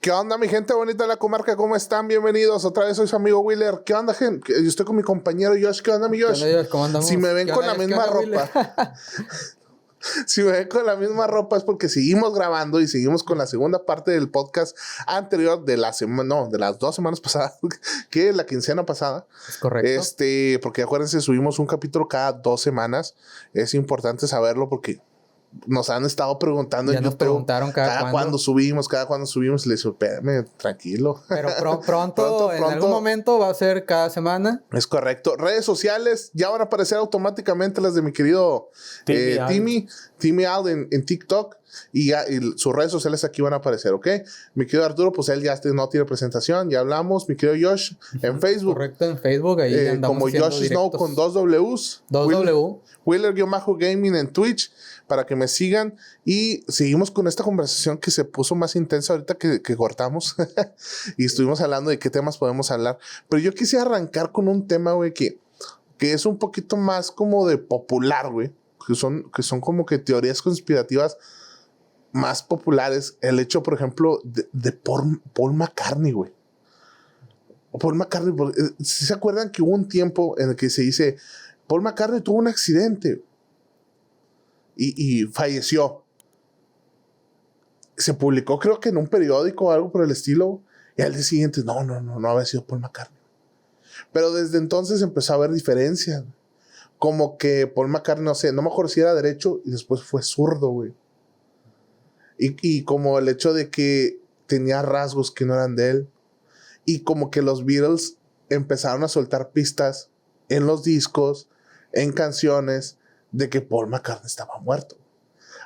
¿Qué onda, mi gente bonita de la comarca? ¿Cómo están? Bienvenidos. Otra vez soy su amigo Willer. ¿Qué onda, gente? Yo estoy con mi compañero Josh. ¿Qué onda, mi Josh? ¿Qué onda, Josh? ¿Cómo andamos? Si me ven ¿Qué con onda, la Josh? misma ¿Qué onda, ropa, si me ven con la misma ropa es porque seguimos grabando y seguimos con la segunda parte del podcast anterior de la semana, no, de las 2 semanas pasadas, que es la quincena pasada. Es correcto. Porque acuérdense, subimos un capítulo cada 2 semanas. Es importante saberlo porque nos han estado preguntando Ya en nos YouTube preguntaron cada cuándo subimos, y les digo, espérame, tranquilo. Pero pronto, en algún momento va a ser cada semana. Es correcto. Redes sociales ya van a aparecer automáticamente las de mi querido Timmy Al en TikTok. Y sus redes sociales aquí van a aparecer, ¿ok? Mi querido Arturo, pues él ya no tiene presentación, ya hablamos. Mi querido Josh en Facebook. Correcto, en Facebook, ahí andamos como haciendo Josh Snow directos. con 2 Ws. 2W. Willer-Gaming en Twitch para que me sigan. Y seguimos con esta conversación que se puso más intensa ahorita que cortamos. Y estuvimos hablando de qué temas podemos hablar. Pero yo quisiera arrancar con un tema, güey, que es un poquito más como de popular, güey. Que son como que teorías conspirativas más populares. El hecho, por ejemplo, de Paul McCartney, güey. Paul McCartney, ¿sí se acuerdan que hubo un tiempo en el que se dice Paul McCartney tuvo un accidente y falleció? Se publicó, creo que en un periódico o algo por el estilo, y al día siguiente, no había sido Paul McCartney. Pero desde entonces empezó a haber diferencias. Como que Paul McCartney, no me acuerdo si era derecho y después fue zurdo, güey. Y como el hecho de que tenía rasgos que no eran de él. Y como que los Beatles empezaron a soltar pistas en los discos, en canciones, de que Paul McCartney estaba muerto.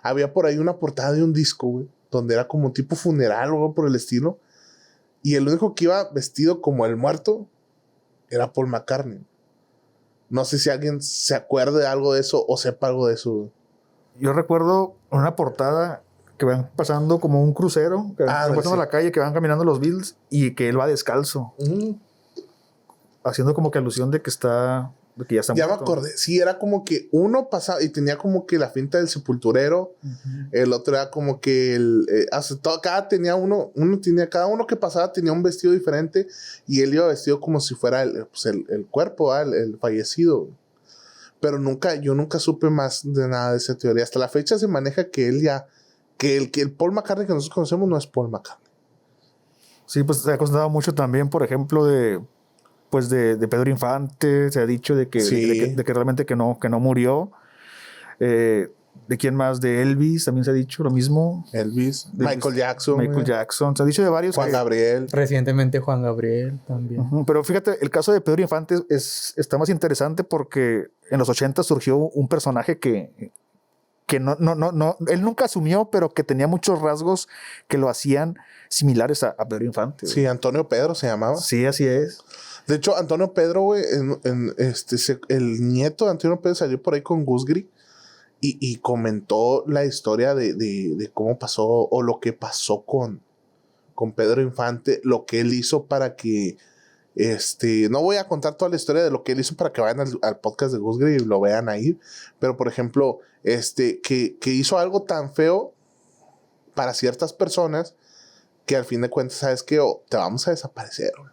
Había por ahí una portada de un disco, güey, donde era como un tipo funeral o algo por el estilo. Y el único que iba vestido como el muerto era Paul McCartney. No sé si alguien se acuerde de algo de eso o sepa algo de eso, güey. Yo recuerdo una portada que van pasando como un crucero, que van pasando a la calle, que van caminando los Beatles y que él va descalzo. Haciendo como que alusión de que ya está muerto. Ya me acordé. Sí, era como que uno pasaba y tenía como que la finta del sepulturero. El otro era como que cada uno que pasaba tenía un vestido diferente y él iba vestido como si fuera el cuerpo, el fallecido. Pero yo nunca supe más de nada de esa teoría. Hasta la fecha se maneja que el Paul McCartney que nosotros conocemos no es Paul McCartney. Sí, pues se ha contado mucho también, por ejemplo, de Pedro Infante. Se ha dicho de que realmente que no murió. ¿De quién más? De Elvis también se ha dicho lo mismo. Michael Jackson. Se ha dicho de varios. Juan Gabriel. Recientemente Juan Gabriel también. Pero fíjate, el caso de Pedro Infante está más interesante porque en los 80 surgió un personaje que él nunca asumió, pero que tenía muchos rasgos que lo hacían similares a Pedro Infante. Sí, Antonio Pedro se llamaba. Sí, así es. De hecho, Antonio Pedro, güey, el nieto de Antonio Pedro salió por ahí con Gus Gris y comentó la historia de cómo pasó o lo que pasó con Pedro Infante, lo que él hizo para que no voy a contar toda la historia de lo que él hizo para que vayan al podcast de Gus Gris y lo vean ahí, pero por ejemplo, que hizo algo tan feo para ciertas personas que al fin de cuentas, ¿sabes qué? Te vamos a desaparecer, güey.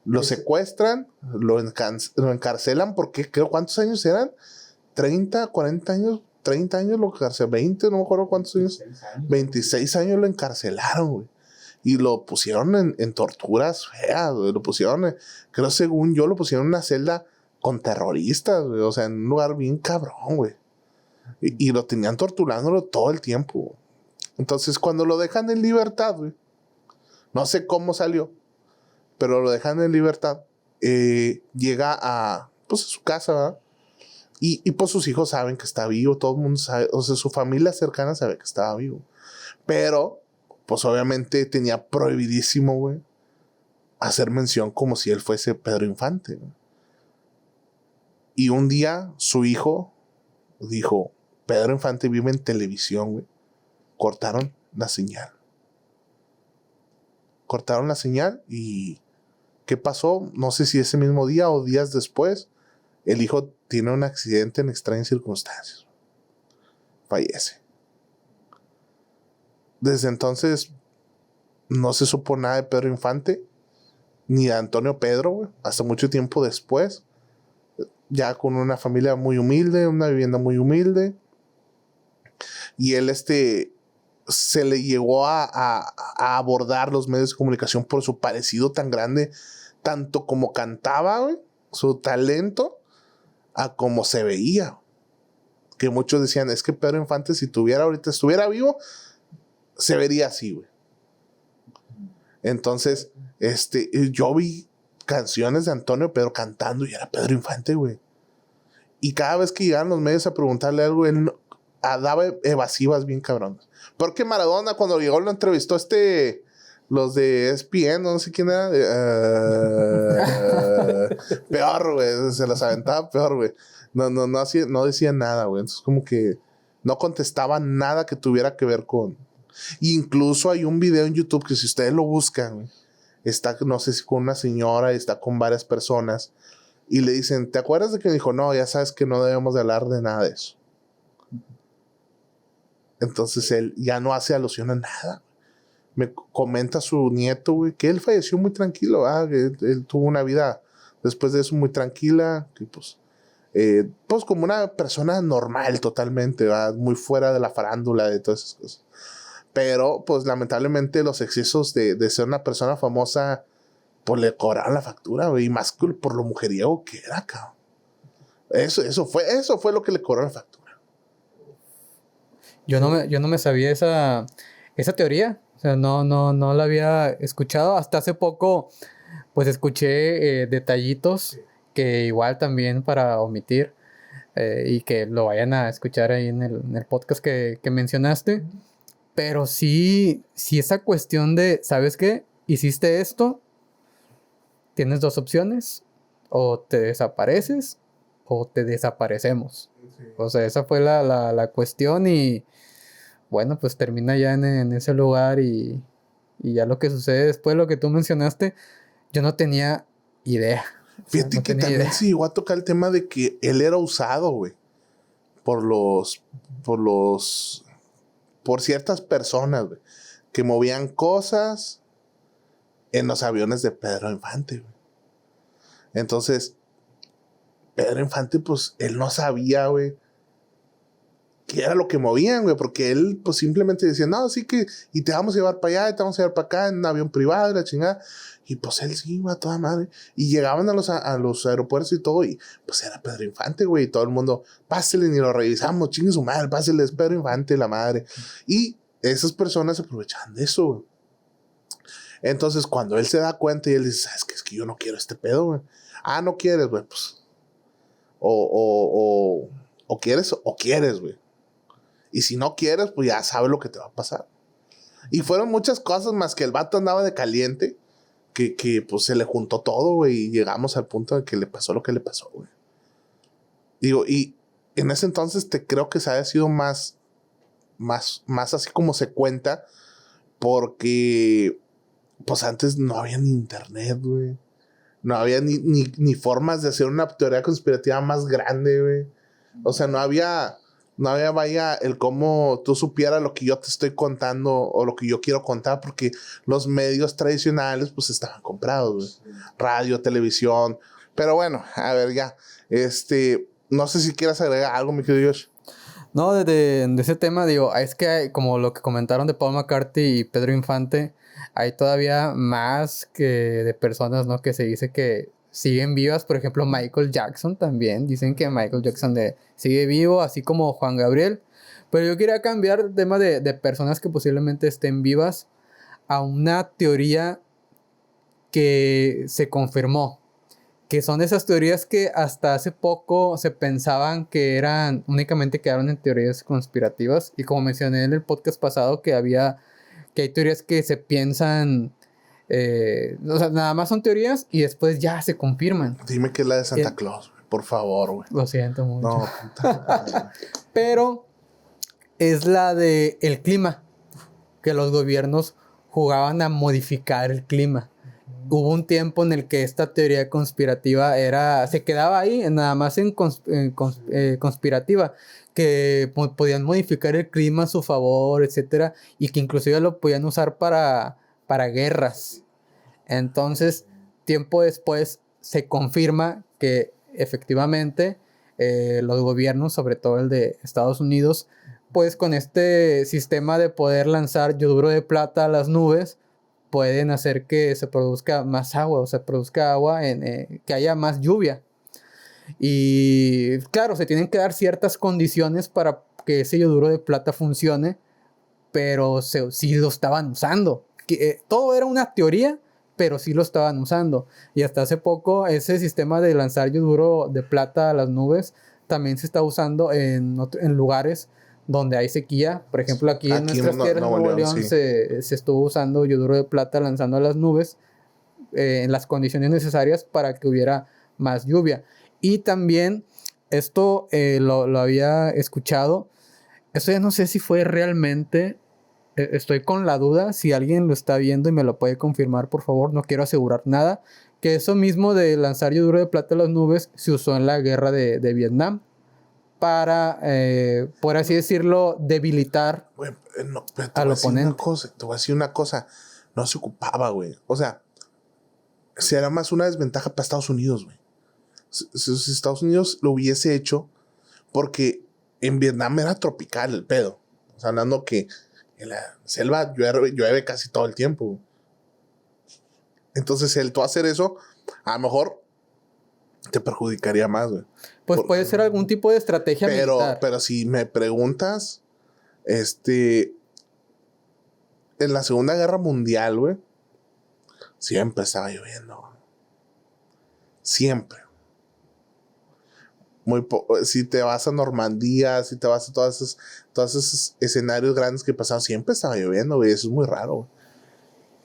Lo secuestran, lo encarcelan porque creo, ¿cuántos años eran? 30, 40 años, 30 años lo encarcelaron, 20, no me acuerdo cuántos años. 26 años lo encarcelaron, güey. Y lo pusieron en torturas feas, güey. Lo pusieron, creo según yo, lo pusieron en una celda con terroristas, güey. O sea, en un lugar bien cabrón, güey. Y lo tenían torturándolo todo el tiempo, güey. Entonces, cuando lo dejan en libertad, güey, no sé cómo salió, pero lo dejan en libertad, llega a su casa, ¿verdad? Y pues sus hijos saben que está vivo, todo el mundo sabe, o sea, su familia cercana sabe que estaba vivo. Pero, pues obviamente tenía prohibidísimo, güey, hacer mención como si él fuese Pedro Infante, ¿no? Y un día su hijo dijo, Pedro Infante vive en televisión, güey. Cortaron la señal. Y ¿qué pasó? No sé si ese mismo día o días después, el hijo tiene un accidente en extrañas circunstancias. Fallece. Desde entonces, no se supo nada de Pedro Infante, ni de Antonio Pedro, güey, hasta mucho tiempo después, ya con una familia muy humilde, una vivienda muy humilde, y él se le llegó a abordar los medios de comunicación por su parecido tan grande, tanto como cantaba, güey, su talento, a como se veía. Que muchos decían, es que Pedro Infante, si estuviera vivo, se vería así, güey. Entonces, yo vi canciones de Antonio Pedro cantando y era Pedro Infante, güey. Y cada vez que llegaban los medios a preguntarle algo, él daba evasivas bien cabronas. Porque Maradona, cuando llegó, lo entrevistó los de ESPN, no sé quién era. Peor, güey. Se las aventaba peor, güey. No decía nada, güey. Entonces, como que no contestaba nada que tuviera que ver con. Incluso hay un video en YouTube que si ustedes lo buscan, güey, está, no sé si con una señora, está con varias personas. Y le dicen, ¿te acuerdas de que dijo? No, ya sabes que no debemos de hablar de nada de eso. Entonces él ya no hace alusión a nada. Me comenta su nieto, güey, que él falleció muy tranquilo. Que él tuvo una vida después de eso muy tranquila. Que pues como una persona normal totalmente, ¿verdad? Muy fuera de la farándula, de todas esas cosas. Pero pues lamentablemente los excesos de ser una persona famosa, pues le cobraron la factura, güey. Y más por lo mujeriego que era, cabrón. Eso fue lo que le cobró la factura. Yo no me sabía esa teoría. O sea, no la había escuchado. Hasta hace poco, pues escuché detallitos que igual también para omitir y que lo vayan a escuchar ahí en el podcast que mencionaste. Pero sí esa cuestión de, ¿sabes qué? Hiciste esto, tienes dos opciones, o te desapareces o te desaparecemos. Sí. O sea, esa fue la cuestión y bueno, pues termina ya en ese lugar y ya lo que sucede después, lo que tú mencionaste, yo no tenía idea. Fíjate que también se llegó a tocar el tema de que él era usado, güey, por ciertas personas, güey, que movían cosas en los aviones de Pedro Infante, güey. Entonces, Pedro Infante, pues, él no sabía, güey, qué era lo que movían, güey, porque él, pues, simplemente decía, no, sí que, y te vamos a llevar para allá, y te vamos a llevar para acá en un avión privado, y la chingada. Y, pues, él sí iba a toda madre. Y llegaban a los aeropuertos y todo, y, pues, era Pedro Infante, güey, y todo el mundo, pásele, ni lo revisamos, chingue su madre, pásele, es Pedro Infante, la madre. Y esas personas se aprovechaban de eso, güey. Entonces, cuando él se da cuenta y él dice, ¿sabes qué? Es que yo no quiero este pedo, güey. Ah, no quieres, güey, pues. O quieres, güey. Y si no quieres, pues ya sabes lo que te va a pasar. Y fueron muchas cosas más que el vato andaba de caliente, que pues se le juntó todo, güey, y llegamos al punto de que le pasó lo que le pasó, güey. Digo, y en ese entonces creo que se haya sido más así como se cuenta, porque pues antes no había ni internet, güey. No había ni formas de hacer una teoría conspirativa más grande, güey. O sea, no había vaya el cómo tú supieras lo que yo te estoy contando o lo que yo quiero contar, porque los medios tradicionales pues estaban comprados, güey. Radio, televisión. Pero bueno, a ver, ya. No sé si quieras agregar algo, mi querido Josh. No, de ese tema, digo, es que hay, como lo que comentaron de Paul McCartney y Pedro Infante, hay todavía más que de personas, ¿no? Que se dice que siguen vivas. Por ejemplo, Michael Jackson también. Dicen que Michael Jackson sigue vivo, así como Juan Gabriel. Pero yo quería cambiar el tema de personas que posiblemente estén vivas a una teoría que se confirmó. Que son esas teorías que hasta hace poco se pensaban que únicamente quedaron en teorías conspirativas. Y como mencioné en el podcast pasado, que hay teorías que se piensan, o sea, nada más son teorías y después ya se confirman. Dime que es la de Santa Claus, güey, por favor, güey. Lo siento mucho. No, puta. Pero es la de el clima, que los gobiernos jugaban a modificar el clima. Hubo un tiempo en el que esta teoría conspirativa se quedaba ahí, nada más en conspirativa, que podían modificar el clima a su favor, etcétera, y que inclusive lo podían usar para para guerras. Entonces, tiempo después se confirma que efectivamente los gobiernos, sobre todo el de Estados Unidos, pues con este sistema de poder lanzar yoduro de plata a las nubes, pueden hacer que se produzca más agua, o se produzca agua, que haya más lluvia. Y claro, se tienen que dar ciertas condiciones para que ese yoduro de plata funcione, pero sí lo estaban usando. Todo era una teoría, pero sí lo estaban usando. Y hasta hace poco ese sistema de lanzar yoduro de plata a las nubes también se está usando en lugares donde hay sequía. Por ejemplo, aquí en nuestras tierras, en Nuevo León, sí. se estuvo usando yoduro de plata lanzando a las nubes en las condiciones necesarias para que hubiera más lluvia. Y también esto lo había escuchado. Esto ya no sé si fue realmente. Estoy con la duda. Si alguien lo está viendo y me lo puede confirmar, por favor. No quiero asegurar nada. Que eso mismo de lanzar yoduro de plata a las nubes se usó en la guerra de Vietnam. Para, por así decirlo, debilitar al oponente. Te voy a decir una cosa. No se ocupaba, güey. O sea, será más una desventaja para Estados Unidos, güey. Si Estados Unidos lo hubiese hecho, porque en Vietnam era tropical el pedo. O sea, hablando que en la selva llueve casi todo el tiempo. Entonces, el tú hacer eso, a lo mejor te perjudicaría más, güey. Pues puede ser algún tipo de estrategia militar. Pero si me preguntas, en la Segunda Guerra Mundial, güey, siempre estaba lloviendo, güey. Siempre. Si te vas a Normandía, si te vas a todos esos escenarios grandes que pasaban, siempre estaba lloviendo, güey. Eso es muy raro, güey.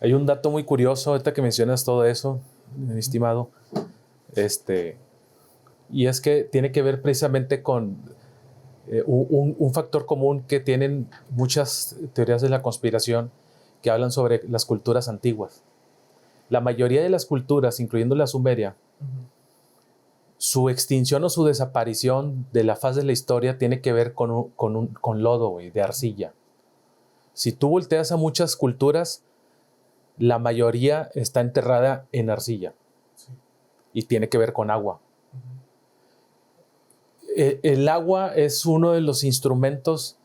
Hay un dato muy curioso ahorita que mencionas todo eso, mi estimado. Y es que tiene que ver precisamente con un factor común que tienen muchas teorías de la conspiración que hablan sobre las culturas antiguas. La mayoría de las culturas, incluyendo la sumeria, su extinción o su desaparición de la faz de la historia tiene que ver con lodo, güey, de arcilla. Si tú volteas a muchas culturas, la mayoría está enterrada en arcilla. Sí. Y tiene que ver con agua. El agua es uno de los instrumentos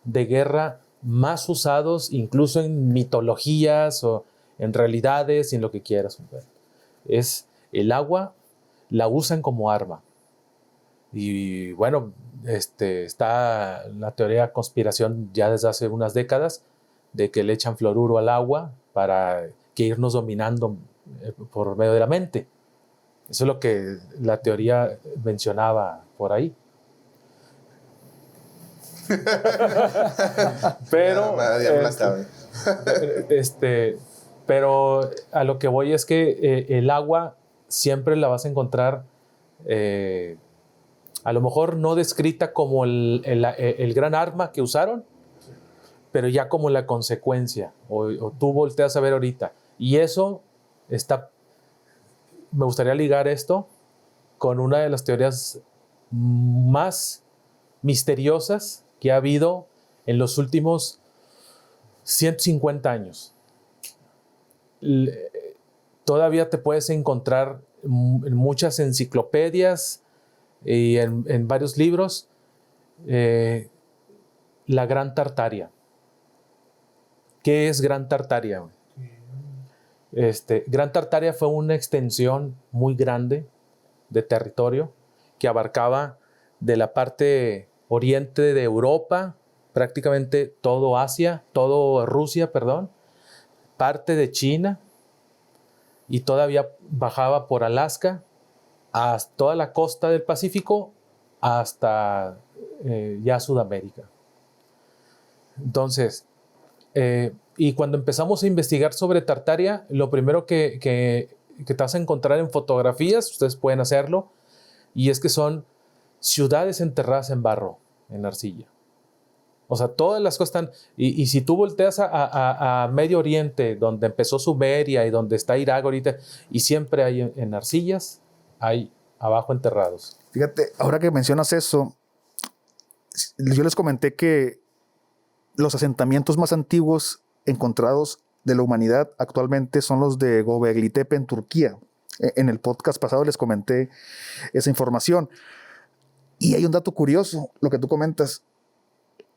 de guerra más usados, incluso en mitologías o en realidades, en lo que quieras. Es el agua, la usan como arma. Y bueno, está la teoría de conspiración ya desde hace unas décadas de que le echan fluoruro al agua para que irnos dominando por medio de la mente. Eso es lo que la teoría mencionaba por ahí. Pero pero a lo que voy es que el agua siempre la vas a encontrar a lo mejor no descrita como el gran arma que usaron, pero ya como la consecuencia, o tú volteas a ver ahorita. Y eso me gustaría ligar esto con una de las teorías más misteriosas que ha habido en los últimos 150 años. Todavía te puedes encontrar en muchas enciclopedias y en varios libros la Gran Tartaria. ¿Qué es Gran Tartaria? Gran Tartaria fue una extensión muy grande de territorio que abarcaba de la parte oriente de Europa, prácticamente todo Asia, todo Rusia, perdón, parte de China, y todavía bajaba por Alaska hasta toda la costa del Pacífico hasta ya Sudamérica. Entonces, y cuando empezamos a investigar sobre Tartaria, lo primero que te vas a encontrar en fotografías, ustedes pueden hacerlo, y es que son ciudades enterradas en barro, en arcilla. O sea, todas las cosas están... Y si tú volteas a Medio Oriente, donde empezó Sumeria y donde está Irak ahorita, y siempre hay en arcillas, hay abajo enterrados. Fíjate, ahora que mencionas eso, yo les comenté que los asentamientos más antiguos encontrados de la humanidad actualmente son los de Göbekli Tepe en Turquía. En el podcast pasado les comenté esa información. Y hay un dato curioso, lo que tú comentas.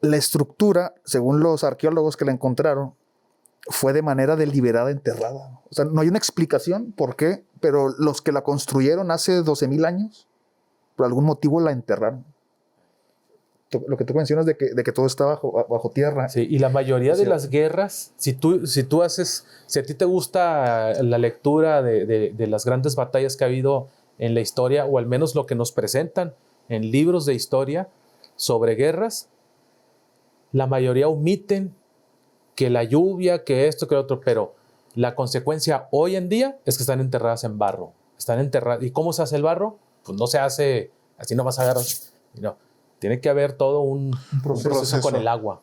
La estructura, según los arqueólogos que la encontraron, fue de manera deliberada enterrada. O sea, no hay una explicación por qué, pero los que la construyeron hace 12,000 años, por algún motivo la enterraron. Lo que tú mencionas de que todo está bajo tierra. Sí, y la mayoría de las guerras, si a ti te gusta la lectura de las grandes batallas que ha habido en la historia, o al menos lo que nos presentan en libros de historia sobre guerras, la mayoría omiten que la lluvia, que esto, que lo otro, pero la consecuencia hoy en día es que están enterradas en barro. Están enterradas. ¿Y cómo se hace el barro? Pues no se hace así nomás agarrar. No, tiene que haber todo un proceso con el agua.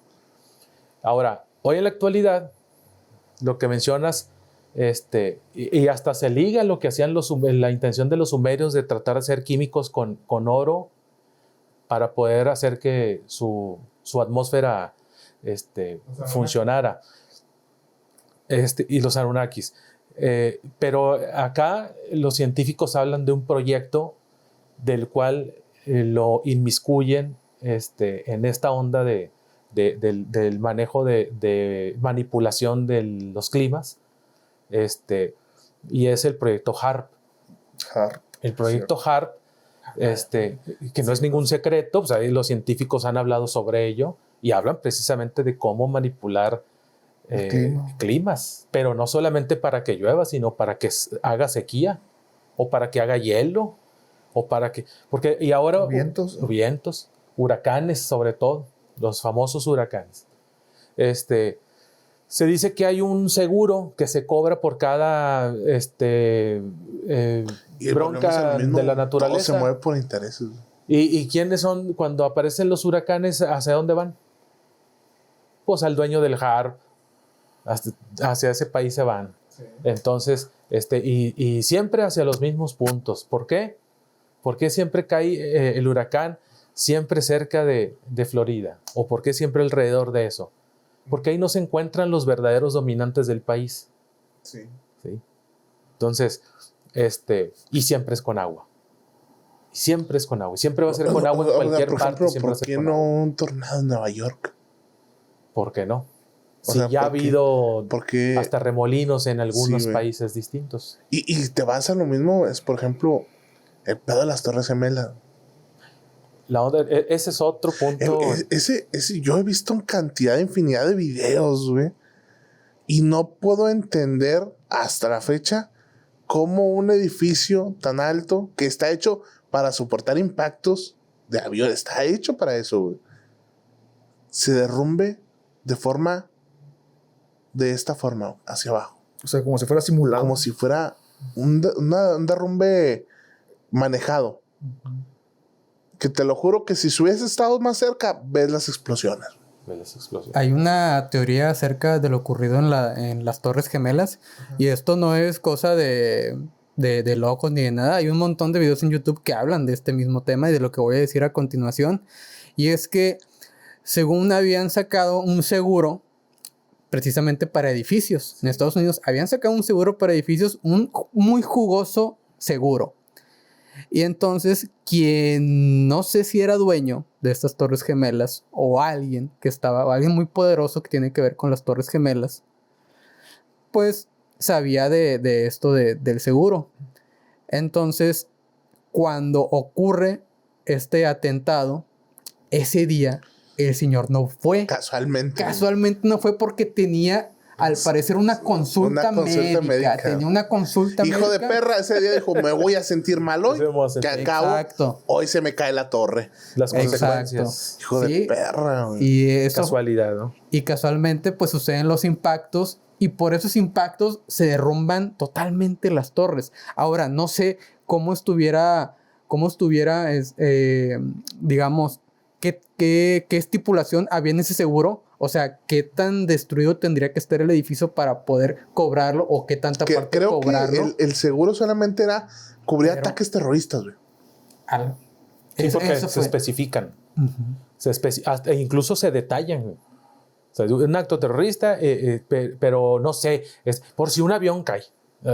Ahora, hoy en la actualidad, lo que mencionas, y hasta se liga lo que hacían la intención de los sumerios de tratar de hacer químicos con oro para poder hacer que su atmósfera funcionara. Y los Anunnakis. Pero acá los científicos hablan de un proyecto del cual lo inmiscuyen en esta onda del manejo de manipulación de los climas. Y es el proyecto HARP. El proyecto HARP, que no es ningún secreto, pues ahí los científicos han hablado sobre ello y hablan precisamente de cómo manipular climas, pero no solamente para que llueva, sino para que haga sequía, o para que haga hielo, o para que... y ahora... Vientos, huracanes sobre todo, los famosos huracanes. Se dice que hay un seguro que se cobra por cada bronca de la naturaleza. Todo se mueve por intereses. ¿Y quiénes son cuando aparecen los huracanes? ¿Hacia dónde van? Pues al dueño del HARP. Hacia ese país se van. Sí. Entonces, y siempre hacia los mismos puntos. ¿Por qué? ¿Por qué siempre cae el huracán siempre cerca de Florida? ¿O por qué siempre alrededor de eso? Porque ahí no se encuentran los verdaderos dominantes del país. Sí. ¿Sí? Entonces, y siempre es con agua. Y siempre es con agua. Y siempre va a ser con agua en cualquier parte. ¿Por qué no un tornado en Nueva York? ¿Por qué no? Sí, ya ha habido hasta remolinos en algunos países distintos. Y te vas a lo mismo, es por ejemplo, el pedo de las Torres Gemelas. Ese es otro punto. Ese, yo he visto infinidad de videos, güey. Y no puedo entender hasta la fecha cómo un edificio tan alto que está hecho para soportar impactos de avión, está hecho para eso, güey, se derrumbe de esta forma, hacia abajo. O sea, como si fuera simulado. Como si fuera un derrumbe manejado. Que te lo juro que si hubiese estado más cerca, ves las explosiones. Hay una teoría acerca de lo ocurrido en las Torres Gemelas. Y esto no es cosa de locos ni de nada. Hay un montón de videos en YouTube que hablan de este mismo tema y de lo que voy a decir a continuación. Y es que, según habían sacado un seguro precisamente para edificios. En Estados Unidos habían sacado un seguro para edificios, un muy jugoso seguro. Y entonces, quien no sé si era dueño de estas Torres Gemelas o alguien muy poderoso que tiene que ver con las Torres Gemelas, pues sabía de esto del seguro. Entonces, cuando ocurre este atentado, ese día el señor no fue. Casualmente no fue porque tenía, al parecer, una consulta médica. Tenía una consulta médica. Hijo de perra, ese día dijo, me voy a sentir mal hoy. Que acabo, hoy se me cae la torre. Las consecuencias. Hijo de perra, güey. Y eso, casualidad, ¿no? Y casualmente, pues suceden los impactos. Y por esos impactos se derrumban totalmente las torres. Ahora, no sé cómo estuviera, digamos, qué estipulación había en ese seguro. O sea, qué tan destruido tendría que estar el edificio para poder cobrarlo, o qué tanta parte creo cobrarlo. Que el seguro solamente cubría ataques terroristas, güey. Sí, porque se especifican. Uh-huh. Incluso se detallan, güey. O sea, un acto terrorista, pero no sé, es por si un avión cae.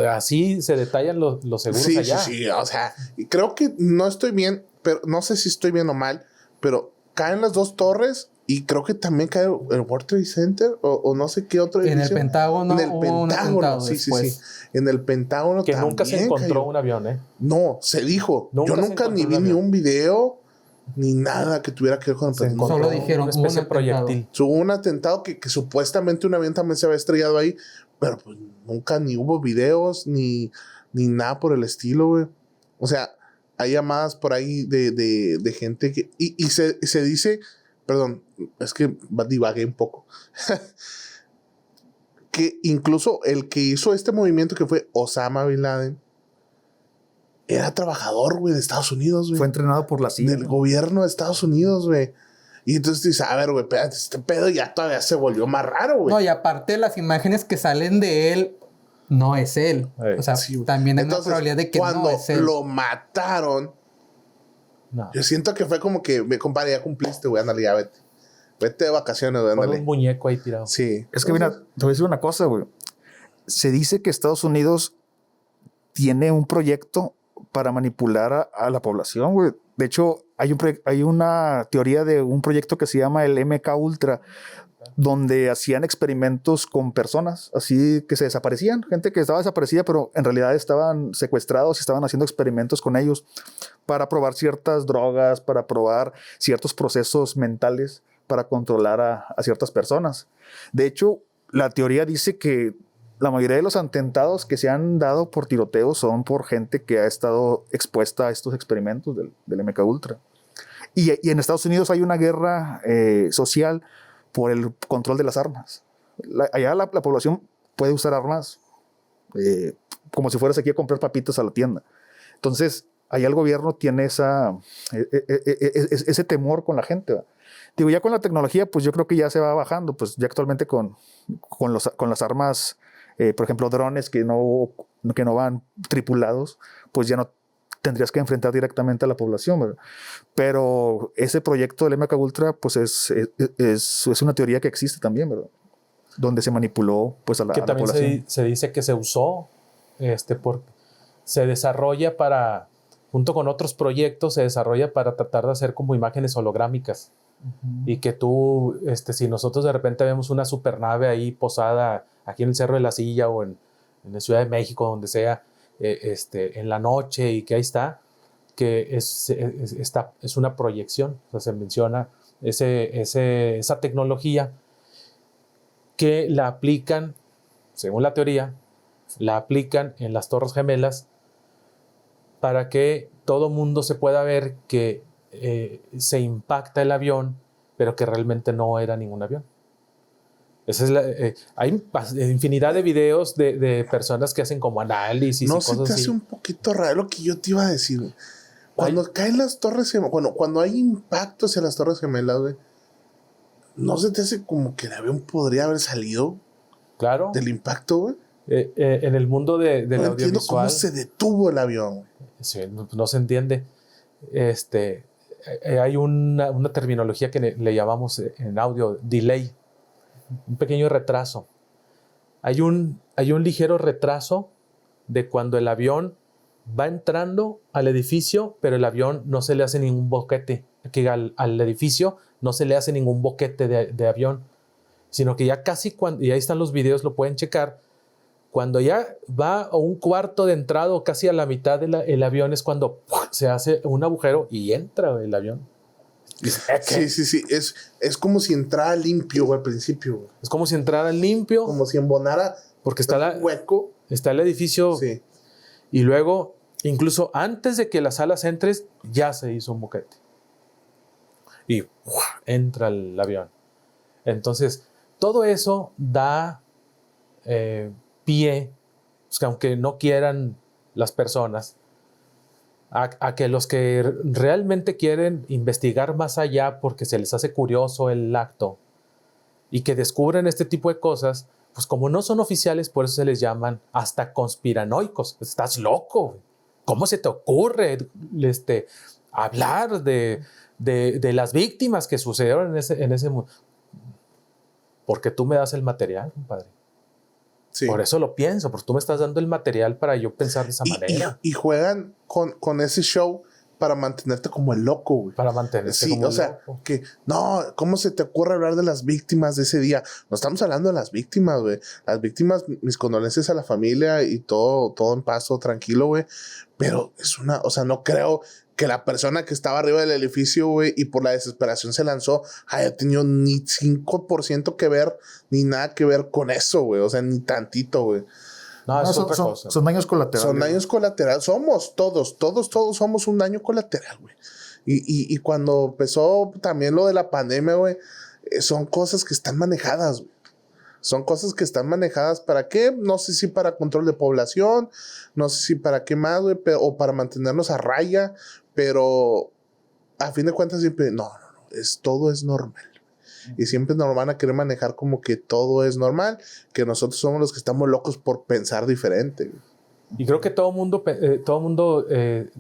Así se detallan los seguros Sí, allá. sí, sí. O sea, creo que no estoy bien, pero no sé si estoy bien o mal, pero caen las dos torres y creo que también cae el World Trade Center o no sé qué otro En el edificio. Pentágono En el hubo un Pentágono, atentado sí, sí, después. sí. En el Pentágono Que también nunca se encontró cayó. un avión, ¿eh? No, se dijo. Nunca Yo se nunca ni encontró vi un ni avión. un video ni nada que tuviera que ver con el Se Pentágono. Solo encontró dijeron, una hubo un especie de atentado. proyectil. Hubo un atentado que supuestamente un avión también se había estrellado ahí, pero pues nunca ni hubo videos ni nada por el estilo, güey. O sea, hay llamadas por ahí de gente que... Y se dice, perdón, es que divagué un poco, que incluso el que hizo este movimiento que fue Osama Bin Laden era trabajador, güey, de Estados Unidos, güey. Fue entrenado por la CIA. Del gobierno de Estados Unidos, güey. Y entonces dices, a ver, güey, espérate, este pedo ya todavía se volvió más raro, güey. No, y aparte las imágenes que salen de él, no es él. O sea, Sí, güey. también hay una Entonces, probabilidad de que cuando no es él. lo mataron, No. yo siento que fue como que, compadre, ya cumpliste, güey, ándale, ya vete. Vete de vacaciones, güey, Con ándale. un muñeco ahí tirado. Sí. Es que, mira, te voy a decir una cosa, güey. Se dice que Estados Unidos tiene un proyecto para manipular a la población, güey. De hecho, hay una teoría de un proyecto que se llama el MK Ultra, donde hacían experimentos con personas, así que se desaparecían, gente que estaba desaparecida, pero en realidad estaban secuestrados y estaban haciendo experimentos con ellos para probar ciertas drogas, para probar ciertos procesos mentales, para controlar a ciertas personas. De hecho, la teoría dice que la mayoría de los atentados que se han dado por tiroteos son por gente que ha estado expuesta a estos experimentos del MK Ultra. Y en Estados Unidos hay una guerra social por el control de las armas. Allá la población puede usar armas como si fueras aquí a comprar papitas a la tienda. Entonces, allá el gobierno tiene ese temor con la gente, ¿verdad? Digo, ya con la tecnología, pues yo creo que ya se va bajando. Pues ya actualmente con las armas, por ejemplo, drones que no van tripulados, pues ya no tendrías que enfrentar directamente a la población, ¿verdad? Pero ese proyecto del MK Ultra, pues es una teoría que existe también, ¿verdad? Donde se manipuló pues a la también población. se dice que se usó, se desarrolla para, junto con otros proyectos, se desarrolla para tratar de hacer como imágenes holográmicas. Y que tú, si nosotros de repente vemos una supernave ahí posada aquí en el Cerro de la Silla o en la Ciudad de México, donde sea, en la noche y que ahí está, que es una proyección. O sea, se menciona esa tecnología que la aplican, según la teoría, la aplican en las Torres Gemelas para que todo mundo se pueda ver que se impacta el avión, pero que realmente no era ningún avión. Hay infinidad de videos de personas que hacen como análisis ¿No y se cosas te así. hace un poquito raro lo que yo te iba a decir, güey? Cuando caen las torres gemelas, cuando hay impactos en las torres gemelas, güey, ¿no se te hace como que el avión podría haber salido Claro. del impacto, güey? En el mundo del No entiendo audiovisual. cómo se detuvo el avión. Sí, no se entiende. Hay una terminología que le llamamos en audio delay, un pequeño retraso. Hay un ligero retraso de cuando el avión va entrando al edificio, pero el avión no se le hace ningún boquete, que al edificio no se le hace ningún boquete de avión, sino que ya casi y ahí están los videos, lo pueden checar, cuando ya va a un cuarto de entrada o casi a la mitad del avión es cuando se hace un agujero y entra el avión. Sí. Es como si entrara limpio, güey, al principio, güey. Es como si entrara limpio. Como si embonara porque está un hueco. Está el edificio. Sí. Y luego, incluso antes de que las alas entres, ya se hizo un boquete. Y entra el avión. Entonces, todo eso da pie, pues, que aunque no quieran las personas, a que los que realmente quieren investigar más allá porque se les hace curioso el acto y que descubren este tipo de cosas, pues como no son oficiales, por eso se les llaman hasta conspiranoicos. Estás loco. ¿Cómo se te ocurre hablar de las víctimas que sucedieron en ese mundo? porque tú me das el material, compadre. Sí. Por eso lo pienso, porque tú me estás dando el material para yo pensar de esa manera. Y juegan con ese show para mantenerte como el loco, güey. Para mantenerte Sí, como o sea, loco. que no, ¿cómo se te ocurre hablar de las víctimas de ese día? No estamos hablando de las víctimas, güey. Las víctimas, mis condolencias a la familia y todo en paz, todo tranquilo, güey. Pero o sea, no creo que la persona que estaba arriba del edificio, güey, y por la desesperación se lanzó, haya tenido ni 5% que ver, ni nada que ver con eso, güey. O sea, ni tantito, güey. No, es otra cosa. Son daños colaterales. Son daños colaterales. Somos todos somos un daño colateral, güey. Y cuando empezó también lo de la pandemia, güey, son cosas que están manejadas, güey. Son cosas que están manejadas ¿para qué? No sé si para control de población, no sé si para qué más, güey, o para mantenernos a raya, pero a fin de cuentas siempre, no, todo es normal. Y siempre nos van a querer manejar como que todo es normal, que nosotros somos los que estamos locos por pensar diferente, güey. Y creo que todo mundo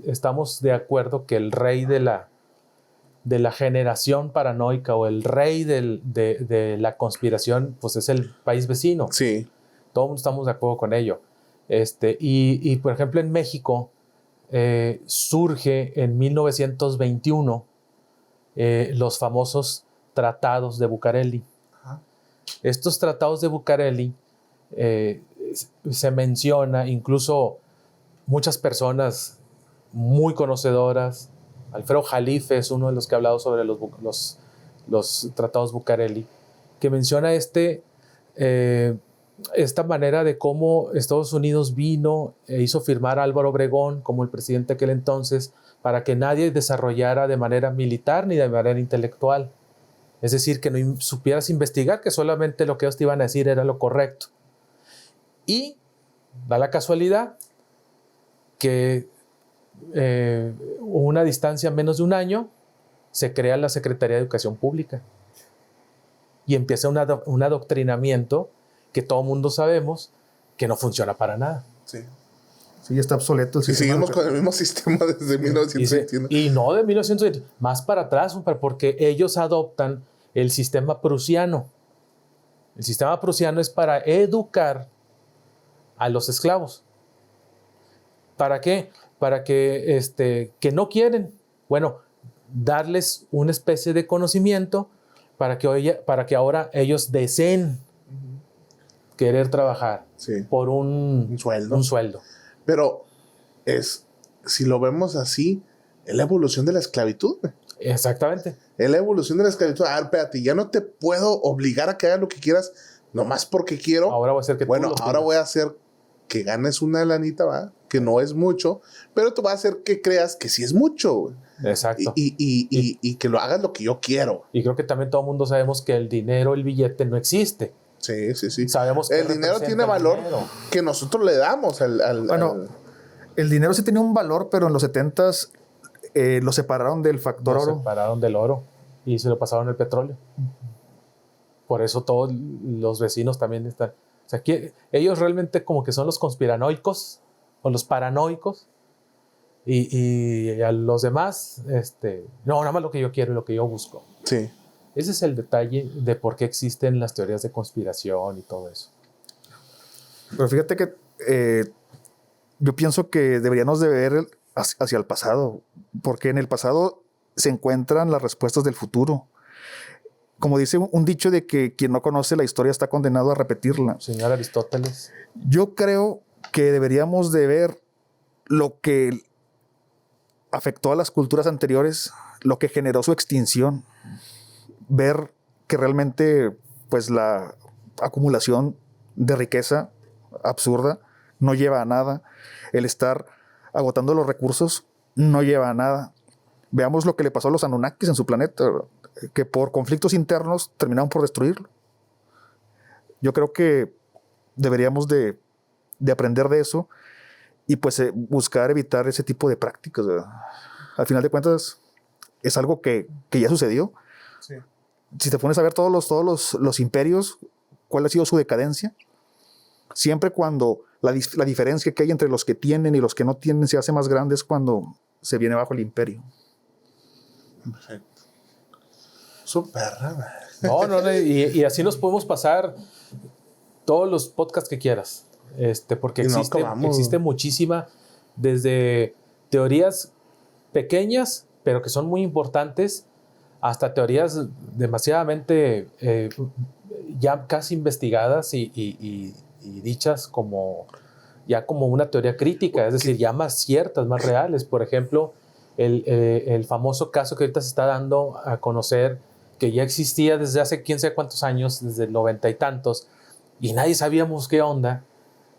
estamos de acuerdo que el rey de la generación paranoica o el rey de la conspiración, pues es el país vecino. Sí. Todo mundo estamos de acuerdo con ello. Y por ejemplo, en México surge en 1921 los famosos tratados de Bucareli. Ajá. Estos tratados de Bucareli se menciona, incluso muchas personas muy conocedoras, Alfredo Jalife es uno de los que ha hablado sobre los tratados Bucareli, que menciona esta manera de cómo Estados Unidos vino e hizo firmar a Álvaro Obregón como el presidente de aquel entonces para que nadie desarrollara de manera militar ni de manera intelectual. Es decir, que no supieras investigar, que solamente lo que ellos te iban a decir era lo correcto. Y da la casualidad que una distancia menos de un año se crea la Secretaría de Educación Pública y empieza un adoctrinamiento que todo mundo sabemos que no funciona para nada. Sí. Sí, ya está obsoleto el Y sistema. seguimos con el mismo sistema desde 1921. Y no de 1920, más para atrás, porque ellos adoptan el sistema prusiano. El sistema prusiano es para educar a los esclavos. ¿Para qué? Para que no quieren, bueno, darles una especie de conocimiento para que ahora ellos deseen querer trabajar por un sueldo. Pero si lo vemos así, es la evolución de la esclavitud. Exactamente. Es la evolución de la esclavitud. A ver, espérate, ya no te puedo obligar a que hagas lo que quieras, nomás porque quiero. Ahora voy a hacer que ahora voy a hacer que ganes una lanita, ¿va? Que no es mucho, pero tú vas a hacer que creas que sí es mucho, güey. Exacto. Y que lo hagas lo que yo quiero. Y creo que también todo el mundo sabemos que el dinero, el billete no existe. Sí. Sabemos que el dinero tiene valor que nosotros le damos el dinero sí tenía un valor, pero en los 70s lo separaron del factor oro. Lo separaron del oro y se lo pasaron al petróleo. Por eso todos los vecinos también están. O sea, ellos realmente como que son los conspiranoicos o los paranoicos y a los demás, no, nada más lo que yo quiero y lo que yo busco. Sí. Ese es el detalle de por qué existen las teorías de conspiración y todo eso. Pero fíjate que yo pienso que deberíamos de ver hacia el pasado, porque en el pasado se encuentran las respuestas del futuro. Como dice un dicho de que quien no conoce la historia está condenado a repetirla. Señor Aristóteles. Yo creo que deberíamos de ver lo que afectó a las culturas anteriores, lo que generó su extinción, ver que realmente pues la acumulación de riqueza absurda no lleva a nada, el estar agotando los recursos no lleva a nada. Veamos lo que le pasó a los Anunnakis en su planeta, que por conflictos internos terminaron por destruirlo. Yo creo que deberíamos de aprender de eso y pues buscar evitar ese tipo de prácticas, ¿verdad? Al final de cuentas es algo que ya sucedió. Sí. Si te pones a ver todos los imperios, ¿cuál ha sido su decadencia? Siempre cuando la diferencia que hay entre los que tienen y los que no tienen se hace más grande es cuando se viene bajo el imperio. Perfecto. Su perra, güey. No, y así nos podemos pasar todos los podcasts que quieras. Porque Y no existe, acabamos. existe muchísima, desde teorías pequeñas, pero que son muy importantes, hasta teorías demasiadamente ya casi investigadas y dichas como ya como una teoría crítica, es decir, ya más ciertas, más reales. Por ejemplo, el famoso caso que ahorita se está dando a conocer, que ya existía desde hace quién sabe cuántos años, desde el 90 y tantos, y nadie sabíamos qué onda,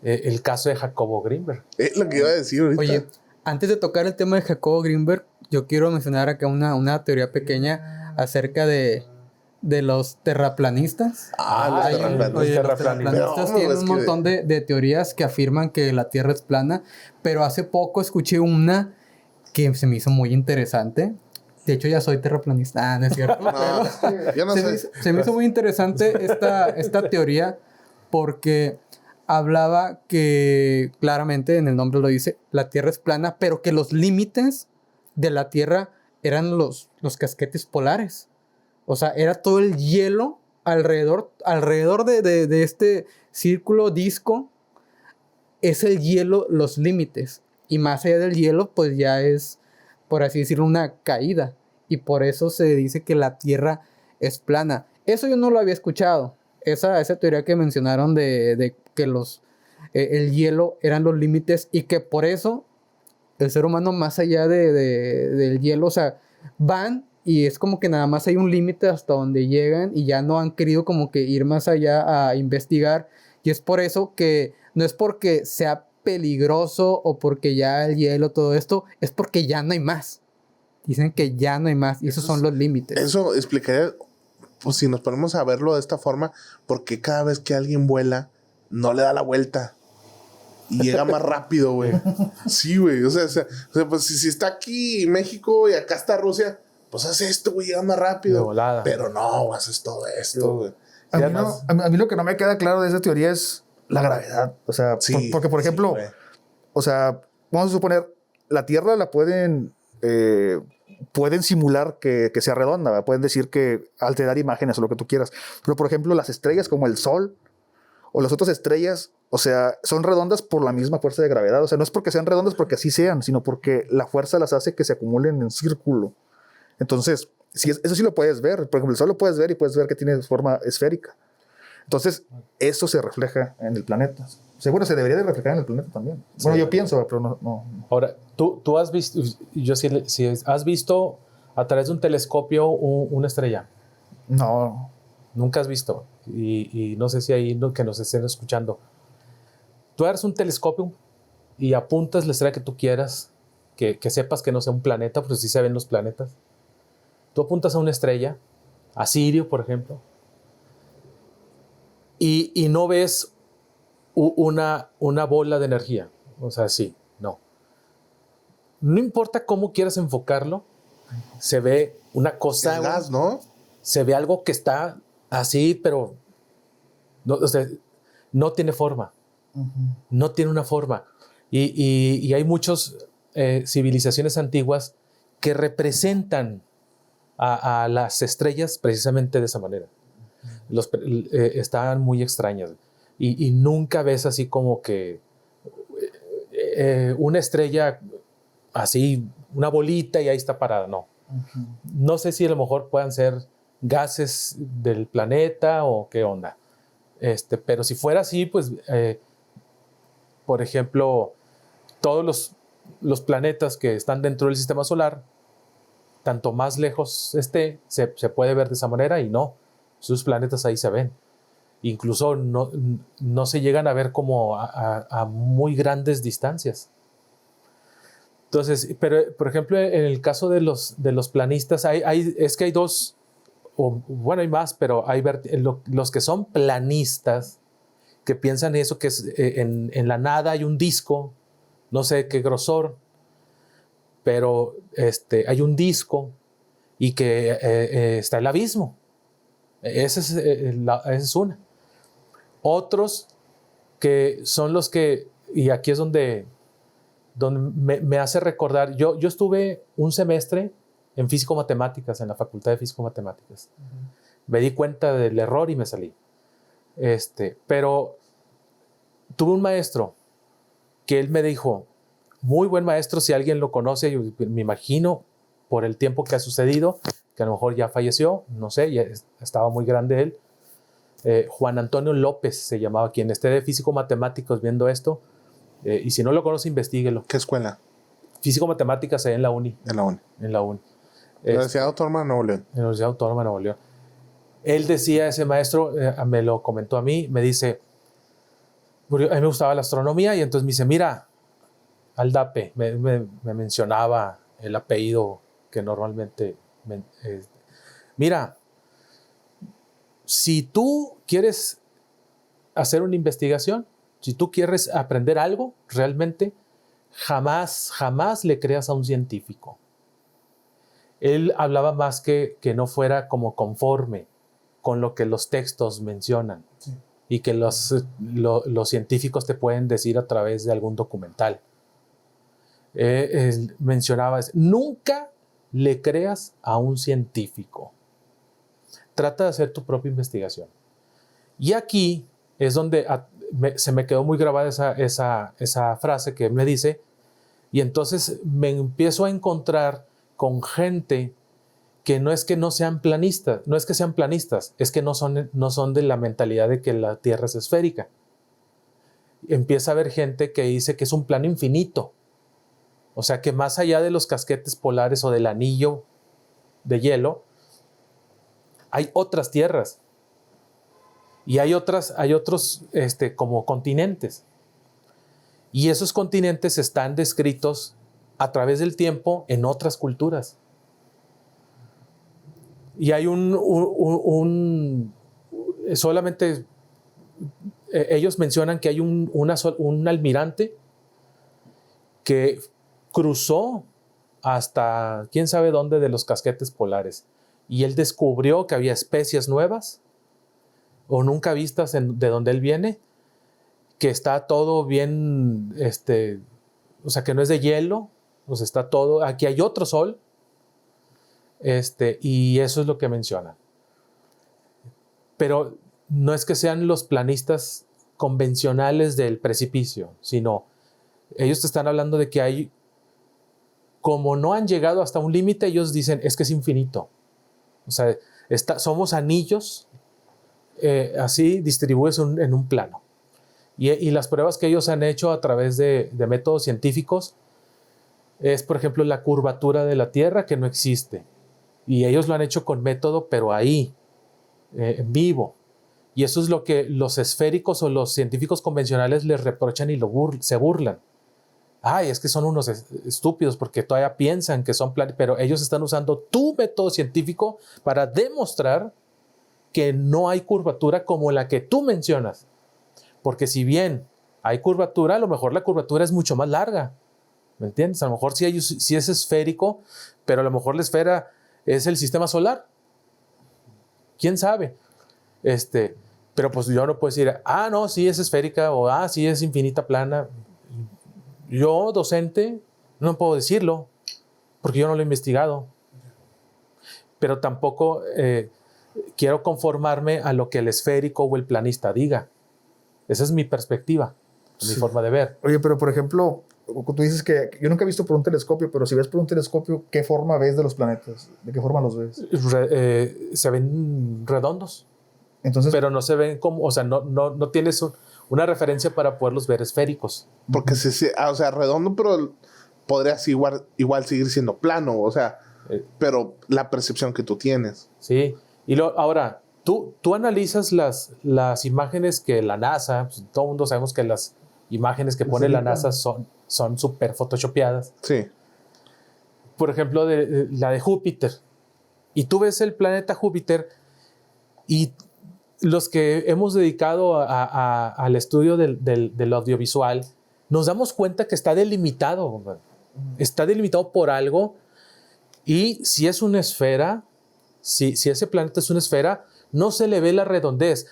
el caso de Jacobo Greenberg. Lo que iba a decir ahorita. Oye, antes de tocar el tema de Jacobo Greenberg, yo quiero mencionar acá una teoría pequeña acerca de los terraplanistas. Los Oye, terraplanistas. los terraplanistas. terraplanistas No, tienen es un que- montón de teorías que afirman que la Tierra es plana, pero hace poco escuché una que se me hizo muy interesante. De hecho, ya soy terraplanista. No es cierto. No, pero yo no sé. se me hizo muy interesante esta teoría porque hablaba que claramente en el nombre lo dice, la Tierra es plana, pero que los límites de la Tierra eran los casquetes polares. O sea, era todo el hielo alrededor de este círculo disco. Es el hielo los límites. Y más allá del hielo, pues ya es, por así decirlo, una caída. Y por eso se dice que la Tierra es plana. Eso yo no lo había escuchado. Esa teoría que mencionaron de que el hielo eran los límites y que por eso el ser humano más allá del hielo, o sea, van y es como que nada más hay un límite hasta donde llegan y ya no han querido como que ir más allá a investigar. Y es por eso que no es porque sea peligroso o porque ya el hielo, todo esto, es porque ya no hay más. Dicen que ya no hay más y esos son los límites. Eso explicaría, pues si nos ponemos a verlo de esta forma, porque cada vez que alguien vuela, no le da la vuelta. Y llega más rápido, güey. Sí, güey. O sea, pues si está aquí México y acá está Rusia, pues hace esto, güey, llega más De rápido. volada. Pero no, haces todo esto, güey. A Sí, mí, además- a mí lo que no me queda claro de esa teoría es la gravedad. O sea, Sí, porque, por ejemplo, sí, güey. o sea, vamos a suponer, la Tierra la pueden simular que sea redonda, ¿verdad? Pueden decir que alterar imágenes o lo que tú quieras. Pero, por ejemplo, las estrellas como el Sol o las otras estrellas, o sea, son redondas por la misma fuerza de gravedad. O sea, no es porque sean redondas porque así sean, sino porque la fuerza las hace que se acumulen en círculo. Entonces, eso sí lo puedes ver. Por ejemplo, el Sol lo puedes ver y puedes ver que tiene forma esférica. Entonces, eso se refleja en el planeta. Seguro se debería de reflejar en el planeta también. Bueno, yo pienso, pero no. Ahora, tú has visto, yo si has visto a través de un telescopio una estrella. No. Nunca has visto. Y no sé si ahí que nos estén escuchando. Tú agarras un telescopio y apuntas la estrella que tú quieras, que sepas que no sea un planeta, porque sí se ven los planetas. Tú apuntas a una estrella, a Sirio, por ejemplo, y no ves una bola de energía. O sea, sí, no. No importa cómo quieras enfocarlo, se ve una cosa, Es gas, ¿no? se ve algo que está así, pero no, o sea, no tiene forma. No tiene una forma. Y hay muchas civilizaciones antiguas que representan a las estrellas precisamente de esa manera. Están muy extrañas. Y nunca ves así como que una estrella así, una bolita y ahí está parada. No. No sé si a lo mejor puedan ser gases del planeta o qué onda. Pero si fuera así, pues, por ejemplo, todos los planetas que están dentro del sistema solar, tanto más lejos esté, se puede ver de esa manera y no. Sus planetas ahí se ven. Incluso no se llegan a ver como a muy grandes distancias. Entonces, pero por ejemplo, en el caso de los planistas, es que hay dos, o bueno, hay más, pero hay los que son planistas, que piensan eso, que es, en la nada hay un disco, no sé qué grosor, pero hay un disco y que está el abismo. Esa es una. Otros que son los que, y aquí es donde me hace recordar, yo estuve un semestre en físico-matemáticas, en la Facultad de Físico-Matemáticas. Me di cuenta del error y me salí. Pero tuve un maestro que él me dijo, muy buen maestro, si alguien lo conoce, yo me imagino por el tiempo que ha sucedido, que a lo mejor ya falleció, no sé, ya estaba muy grande él. Juan Antonio López se llamaba, quien esté de físico-matemáticos viendo esto, y si no lo conoce, investíguelo. ¿Qué escuela? Físico-matemáticas en la uni. En la UNI. En la uni. Universidad Autónoma de Nuevo León. Universidad Autónoma de Nuevo León. Él decía, ese maestro, me lo comentó a mí, me dice, a mí me gustaba la astronomía, y entonces me dice, mira, Aldape, me mencionaba el apellido que normalmente, mira, si tú quieres hacer una investigación, si tú quieres aprender algo, realmente, jamás le creas a un científico. Él hablaba más que no fuera como conforme con lo que los textos mencionan, sí, y que los científicos te pueden decir a través de algún documental. Él mencionaba, nunca le creas a un científico. Trata de hacer tu propia investigación. Y aquí es donde se me quedó muy grabada esa frase que él me dice, y entonces me empiezo a encontrar con gente que no es que no sean planistas, no es que sean planistas, es que no son de la mentalidad de que la Tierra es esférica. Empieza a haber gente que dice que es un plano infinito. O sea, que más allá de los casquetes polares o del anillo de hielo, hay otras tierras. Y hay otros como continentes. Y esos continentes están descritos a través del tiempo en otras culturas. Y hay solamente ellos mencionan que hay un almirante que cruzó hasta quién sabe dónde de los casquetes polares, y él descubrió que había especies nuevas o nunca vistas de donde él viene, que está todo bien, o sea, que no es de hielo, o sea, está todo, aquí hay otro sol, y eso es lo que menciona. Pero no es que sean los planistas convencionales del precipicio, sino ellos te están hablando de que hay, como no han llegado hasta un límite, ellos dicen, es que es infinito. O sea, somos anillos así distribuidos en un plano. Y las pruebas que ellos han hecho a través de métodos científicos es, por ejemplo, la curvatura de la Tierra, que no existe. Y ellos lo han hecho con método, pero ahí, en vivo. Y eso es lo que los esféricos o los científicos convencionales les reprochan y se burlan. Ay, es que son unos estúpidos porque todavía piensan que son planos, pero ellos están usando tu método científico para demostrar que no hay curvatura como la que tú mencionas. Porque si bien hay curvatura, a lo mejor la curvatura es mucho más larga. ¿Me entiendes? A lo mejor sí es esférico, pero a lo mejor la esfera es el sistema solar. ¿Quién sabe? Pero pues yo no puedo decir, no, sí es esférica, o sí es infinita plana. Yo, docente, no puedo decirlo, porque yo no lo he investigado. Pero tampoco quiero conformarme a lo que el esférico o el planista diga. Esa es mi perspectiva, mi forma de ver. Oye, pero por ejemplo, tú dices que yo nunca he visto por un telescopio, pero si ves por un telescopio, ¿qué forma ves de los planetas? ¿De qué forma los ves? Se ven redondos. Entonces, pero no se ven como, o sea, no tienes una referencia para poderlos ver esféricos. Porque o sea, redondo, pero podrías igual seguir siendo plano, o sea, pero la percepción que tú tienes. Sí, y ahora, tú analizas las imágenes que la NASA, pues, todo el mundo sabemos que las imágenes que pone la NASA son súper photoshopeadas. Sí. Por ejemplo, la de Júpiter. Y tú ves el planeta Júpiter y los que hemos dedicado al estudio del audiovisual, nos damos cuenta que está delimitado. Está delimitado por algo, y si es una esfera, si ese planeta es una esfera, no se le ve la redondez.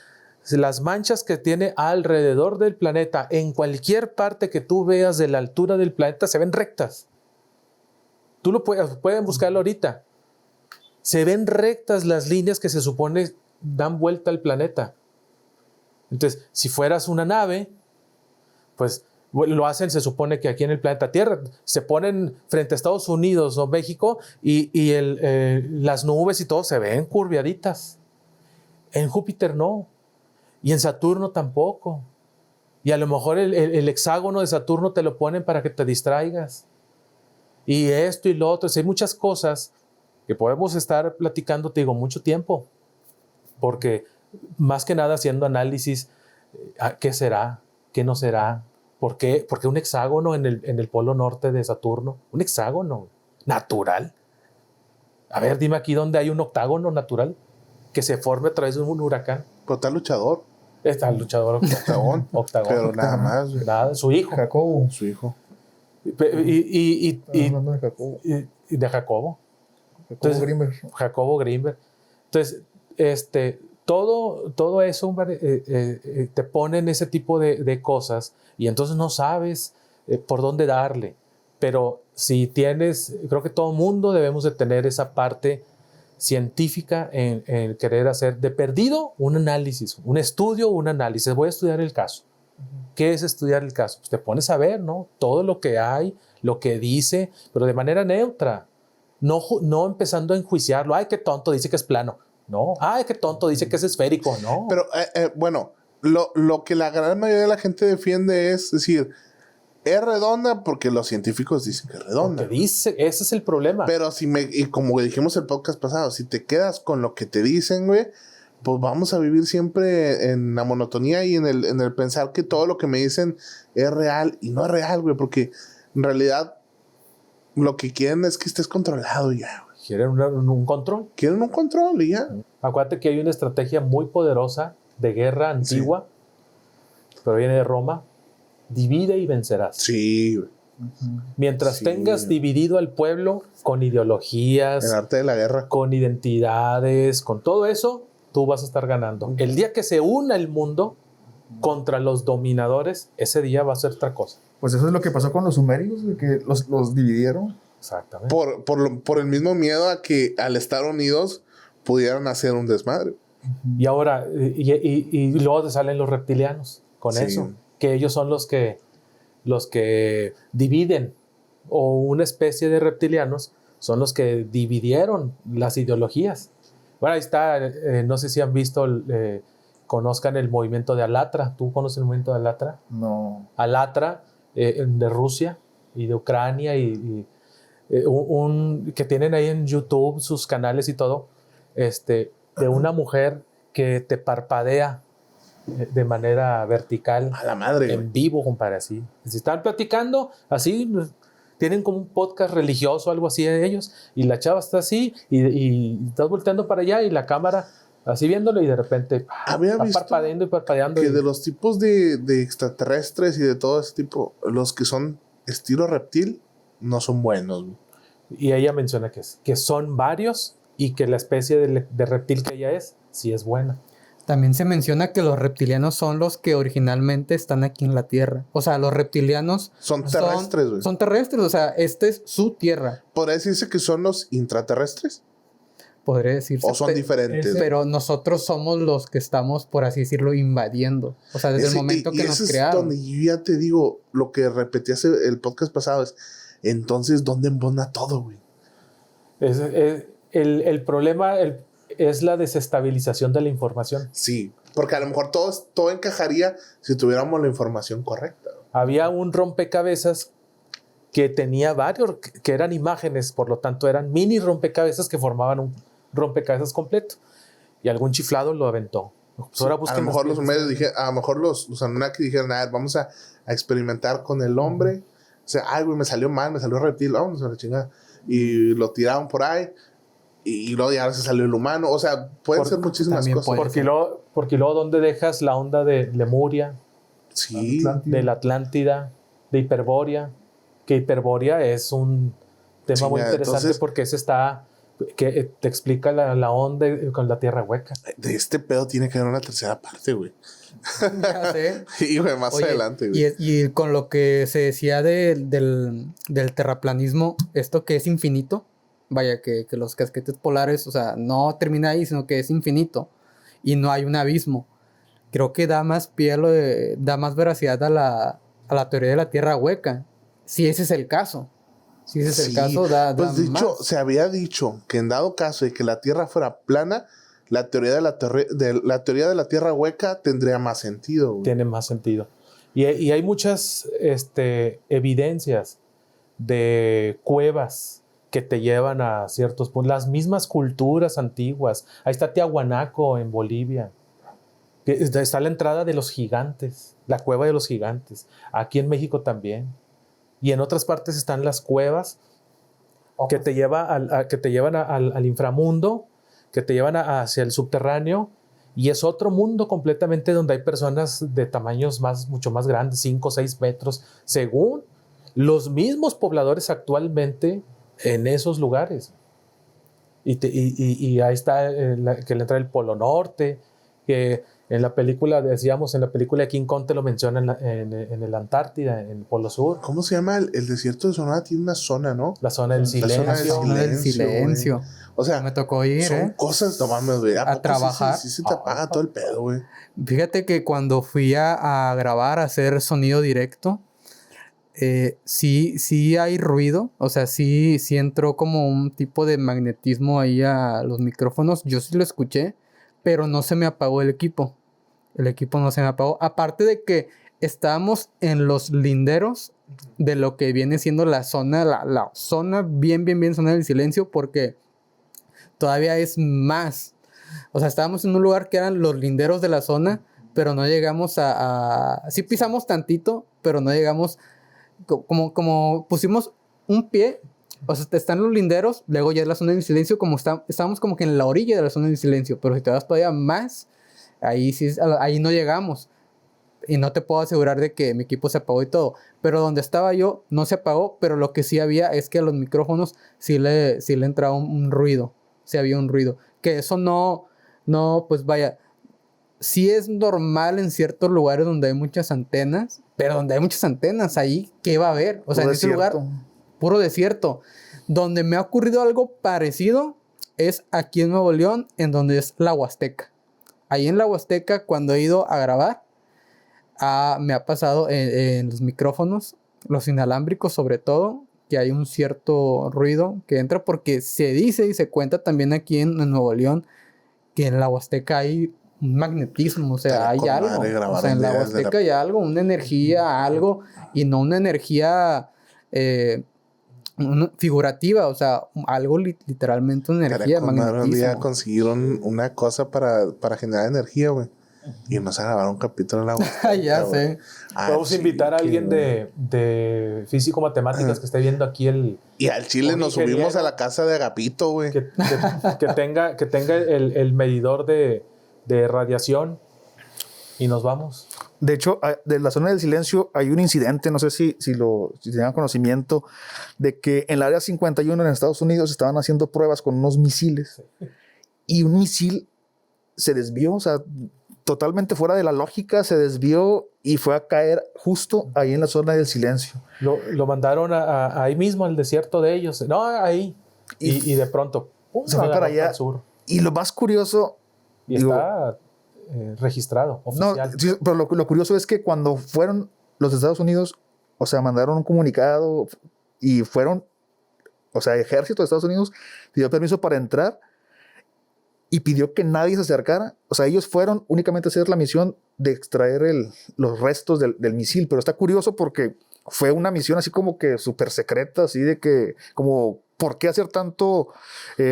Las manchas que tiene alrededor del planeta, en cualquier parte que tú veas de la altura del planeta, se ven rectas. Tú pueden buscarlo ahorita. se ven rectas las líneas que se supone dan vuelta al planeta. Entonces, si fueras una nave, pues lo hacen, se supone que aquí en el planeta Tierra, se ponen frente a Estados Unidos o México y las nubes y todo se ven curviaditas. En Júpiter no, y en Saturno tampoco. Y a lo mejor el hexágono de Saturno te lo ponen para que te distraigas. Y esto y lo otro. Hay muchas cosas que podemos estar platicando, te digo, mucho tiempo. Porque más que nada haciendo análisis, ¿qué será? ¿Qué no será? ¿Por qué un hexágono en el polo norte de Saturno? Un hexágono natural. A ver, dime aquí dónde hay un octágono natural que se forme a través de un huracán. Pero está luchador. Está el luchador Octagón. Pero nada más, güey. Nada, su hijo. Jacobo. Su hijo. Hablando de Jacobo. Y de Jacobo. Jacobo Grimberg. Jacobo Grimberg. Entonces, todo eso te ponen ese tipo de cosas y entonces no sabes por dónde darle. Pero si tienes, creo que todo mundo debemos de tener esa parte científica en querer hacer de perdido un análisis, un estudio, un análisis. Voy a estudiar el caso. ¿Qué es estudiar el caso? Pues te pones a ver, ¿no? Todo lo que hay, lo que dice, pero de manera neutra. No empezando a enjuiciarlo. Ay, qué tonto, dice que es plano. No. Ay, qué tonto, dice que es esférico. No. Pero, bueno, lo que la gran mayoría de la gente defiende es decir, es redonda porque los científicos dicen que es redonda. Lo que dice, ese es el problema. Pero y como dijimos el podcast pasado, si te quedas con lo que te dicen, güey, pues vamos a vivir siempre en la monotonía y en el pensar que todo lo que me dicen es real y no es real, güey, porque en realidad lo que quieren es que estés controlado y ya, güey. Quieren un control. Quieren un control y ya. Acuérdate que hay una estrategia muy poderosa de guerra antigua, pero viene de Roma. Divide y vencerás. Sí, güey. Mientras Sí. tengas dividido al pueblo con ideologías, El arte de la guerra. con identidades, con todo eso, tú vas a estar ganando. El día que se una el mundo contra los dominadores, ese día va a ser otra cosa. Pues eso es lo que pasó con los sumerios, de que los dividieron. Exactamente. Por el mismo miedo a que al estar unidos pudieran hacer un desmadre. Y ahora, y luego te salen los reptilianos con Sí. eso, que ellos son los que dividen, o una especie de reptilianos son los que dividieron las ideologías. Bueno, ahí está, no sé si han visto, conozcan el movimiento de Alatra. ¿Tú conoces el movimiento de Alatra? No. Alatra, de Rusia y de Ucrania, que tienen ahí en YouTube sus canales y todo, de una mujer que te parpadea de manera vertical A la madre, güey. en vivo, compadre, así. Si están platicando, así, tienen como un podcast religioso, algo así de ellos, y la chava está así, y estás volteando para allá, y la cámara así viéndolo, y de repente Había está visto parpadeando y parpadeando. que de los tipos de extraterrestres y de todo ese tipo, los que son estilo reptil no son buenos, güey. Y ella menciona que son varios, y que la especie de reptil que ella es, sí es buena. También se menciona que los reptilianos son los que originalmente están aquí en la Tierra. O sea, los reptilianos Son terrestres, güey. son terrestres, o sea, esta es su Tierra, ¿Podría decirse que son los intraterrestres? podría decirse. ¿O son diferentes? Pero nosotros somos los que estamos, por así decirlo, invadiendo. O sea, desde el momento que nos ese es crearon. donde yo ya te digo, lo que repetí hace el podcast pasado es, entonces, ¿dónde embona todo, güey? El problema es la desestabilización de la información. Sí, porque a lo mejor todo encajaría si tuviéramos la información correcta. Había un rompecabezas que tenía varios, que eran imágenes, por lo tanto eran mini rompecabezas que formaban un rompecabezas completo. Y algún chiflado lo aventó. Pues ahora A busquen lo mejor las los piezas. medios dijeron, a lo mejor los Anunnaki dijeron, a ver, vamos a experimentar con el hombre. O sea, ay, güey, me salió mal, me salió reptil, vamos a la chingada. Y lo tiraron por ahí. Y luego ya se salió el humano. O sea, pueden ser muchísimas también cosas. puede. Porque luego, ¿dónde dejas la onda de Lemuria, Sí. de la Atlántida, de Hiperbórea? Que Hiperbórea es un tema muy Chinga, interesante, entonces- porque que te explica la onda con la tierra hueca. De este pedo tiene que haber una tercera parte, güey. Ya sé. Y, güey, más Oye, adelante, güey. y con lo que se decía del terraplanismo, esto que es infinito, vaya, que los casquetes polares, o sea, no termina ahí, sino que es infinito y no hay un abismo. Creo que da más pie da más veracidad a la teoría de la Tierra hueca, si ese es el caso. Si ese es el caso, da pues de hecho, más. se había dicho que en dado caso de que la Tierra fuera plana, la teoría de la teoría de la Tierra hueca tendría más sentido, güey. Tiene más sentido. Y hay muchas evidencias de cuevas que te llevan a ciertos puntos. Las mismas culturas antiguas. Ahí está Tiahuanaco en Bolivia. Está la entrada de los gigantes, la cueva de los gigantes. Aquí en México también. Y en otras partes están las cuevas que te llevan al inframundo, que te llevan hacia el subterráneo. Y es otro mundo completamente donde hay personas de tamaños mucho más grandes, 5 o 6 metros, según los mismos pobladores actualmente en esos lugares. Y ahí está que le entra el Polo Norte, que en la película, decíamos, en la película de King Kong te lo mencionan en el Antártida, en el Polo Sur. ¿Cómo se llama? El desierto de Sonora tiene una zona, ¿no? La zona del silencio. La zona del silencio. Güey. O sea, me tocó ir, son cosas, no mames, güey. a trabajar. Sí, se te apaga todo el pedo, güey. Fíjate que cuando fui a grabar, a hacer sonido directo, sí hay ruido. O sea, sí entró como un tipo de magnetismo ahí a los micrófonos. Yo sí lo escuché, pero no se me apagó el equipo. El equipo no se me apagó. Aparte de que estábamos en los linderos de lo que viene siendo la zona, la zona bien zona del silencio, porque todavía es más. O sea, estábamos en un lugar que eran los linderos de la zona, pero no llegamos sí pisamos tantito, pero no llegamos, como pusimos un pie, o sea, están los linderos, luego ya es la zona del silencio, estábamos como que en la orilla de la zona del silencio, pero si te vas todavía más, ahí no llegamos. Y no te puedo asegurar de que mi equipo se apagó y todo. Pero donde estaba yo no se apagó. Pero lo que sí había es que a los micrófonos sí le entraba un ruido. Sí había un ruido. Que eso no, pues vaya. Sí es normal en ciertos lugares donde hay muchas antenas. Pero donde hay muchas antenas, ahí, ¿qué va a haber? O sea, en ese lugar, puro desierto. Donde me ha ocurrido algo parecido es aquí en Nuevo León, en donde es la Huasteca. Ahí en la Huasteca, cuando he ido a grabar, me ha pasado en los micrófonos, los inalámbricos sobre todo, que hay un cierto ruido que entra, porque se dice y se cuenta también aquí en Nuevo León que en la Huasteca hay un magnetismo, o sea, hay algo. O sea, en la Huasteca hay algo, una energía, algo, y no una energía figurativa, o sea, algo literalmente una energía, magnetismo. Un día consiguieron una cosa para generar energía, güey. Y nos grabaron un capítulo en la Huasteca. Ya sé. Podemos invitar a alguien de físico-matemáticas que esté viendo aquí y al Chile nos subimos a la casa de Agapito, güey. Que tenga el medidor de radiación y nos vamos. De hecho, de la zona del silencio hay un incidente, no sé si tenían conocimiento, de que en el área 51 en Estados Unidos estaban haciendo pruebas con unos misiles y un misil se desvió, o sea, totalmente fuera de la lógica, se desvió y fue a caer justo ahí en la zona del silencio. Lo mandaron ahí mismo, al desierto de ellos. No, ahí. Y de pronto se fue para allá. Al sur. Y lo más curioso... Y está registrado, oficial. No, sí, pero lo curioso es que cuando fueron los Estados Unidos, o sea, mandaron un comunicado y fueron, o sea, el ejército de Estados Unidos pidió permiso para entrar y pidió que nadie se acercara. O sea, ellos fueron únicamente a hacer la misión de extraer los restos del misil. Pero está curioso porque fue una misión así como que súper secreta, así de que, como, ¿por qué hacer tanto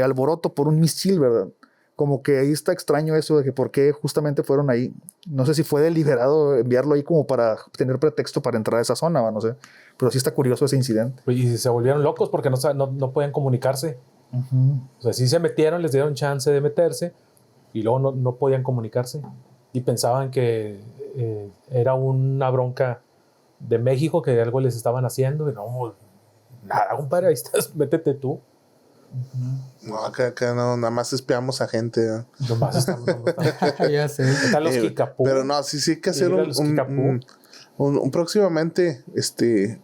alboroto por un misil, verdad? Como que ahí está extraño eso de que por qué justamente fueron ahí. No sé si fue deliberado enviarlo ahí como para tener pretexto para entrar a esa zona, no sé. Pero sí está curioso ese incidente. Y se volvieron locos porque no podían comunicarse. Uh-huh. O sea, sí se metieron, les dieron chance de meterse y luego no podían comunicarse. Y pensaban que era una bronca de México, que algo les estaban haciendo. Y no, nada, compadre, ahí estás, métete tú. No, acá no, nada más espiamos a gente. Nomás estamos. Ya sé. Están los Kikapú. Pero no, sí hay que hacer un próximamente,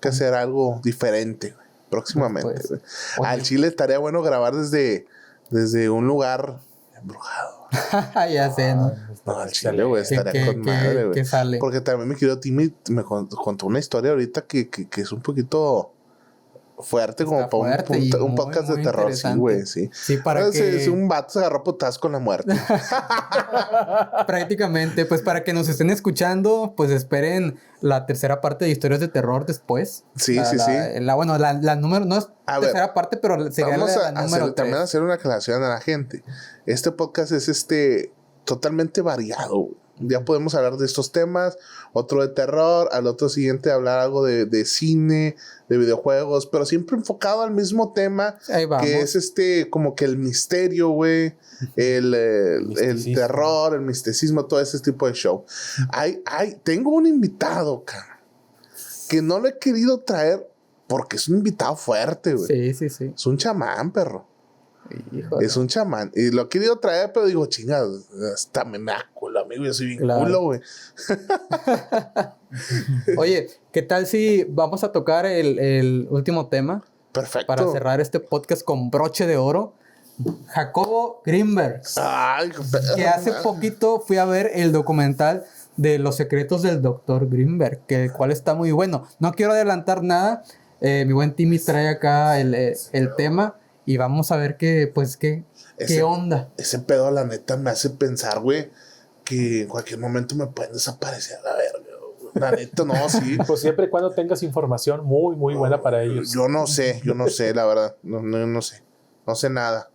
que hacer algo diferente. próximamente. Después. Güey. Al Chile estaría bueno grabar desde un lugar embrujado. Ya sé, ¿no? No, al Chile, güey, estaría con madre, güey. ¿Qué sale? Porque también mi querido Timmy me contó una historia ahorita que es un poquito fuerte, como Está para fuerte y un muy, podcast muy de terror, sí, interesante. güey, sí. Sí, para Entonces, que... un vato se agarró putazos con la muerte. Prácticamente, pues para que nos estén escuchando, pues esperen la tercera parte de historias de terror después. Sí, sí. Bueno, la número, no es A ver, tercera parte, pero sería Vamos la a número también 3. hacer una aclaración a la gente. Este podcast es totalmente variado, güey. Ya podemos hablar de estos temas, otro de terror, al otro siguiente hablar algo de cine, de videojuegos, pero siempre enfocado al mismo tema, Ahí vamos. que es como que el misterio, güey, el terror, el misticismo, todo ese tipo de show. Tengo un invitado, cara, que no lo he querido traer porque es un invitado fuerte, güey. Sí. Es un chamán, perro. Híjole. Es un chamán. Y lo he querido traer, pero digo, chingada, hasta me da culo, amigo. Yo soy bien Claro. culo, güey. Oye, ¿qué tal si vamos a tocar el último tema Perfecto. para cerrar este podcast con broche de oro? Jacobo Greenberg. Ay, Que hace poquito fui a ver el documental de los secretos del Dr. Greenberg, el cual está muy bueno. No quiero adelantar nada. Mi buen Timmy trae acá el tema y vamos a ver qué onda. Ese pedo, la neta, me hace pensar, güey, que en cualquier momento me pueden desaparecer a la verga. La neta, no, sí. Pues siempre y cuando tengas información muy, muy buena para ellos. Yo no sé, la verdad. No sé. No sé nada.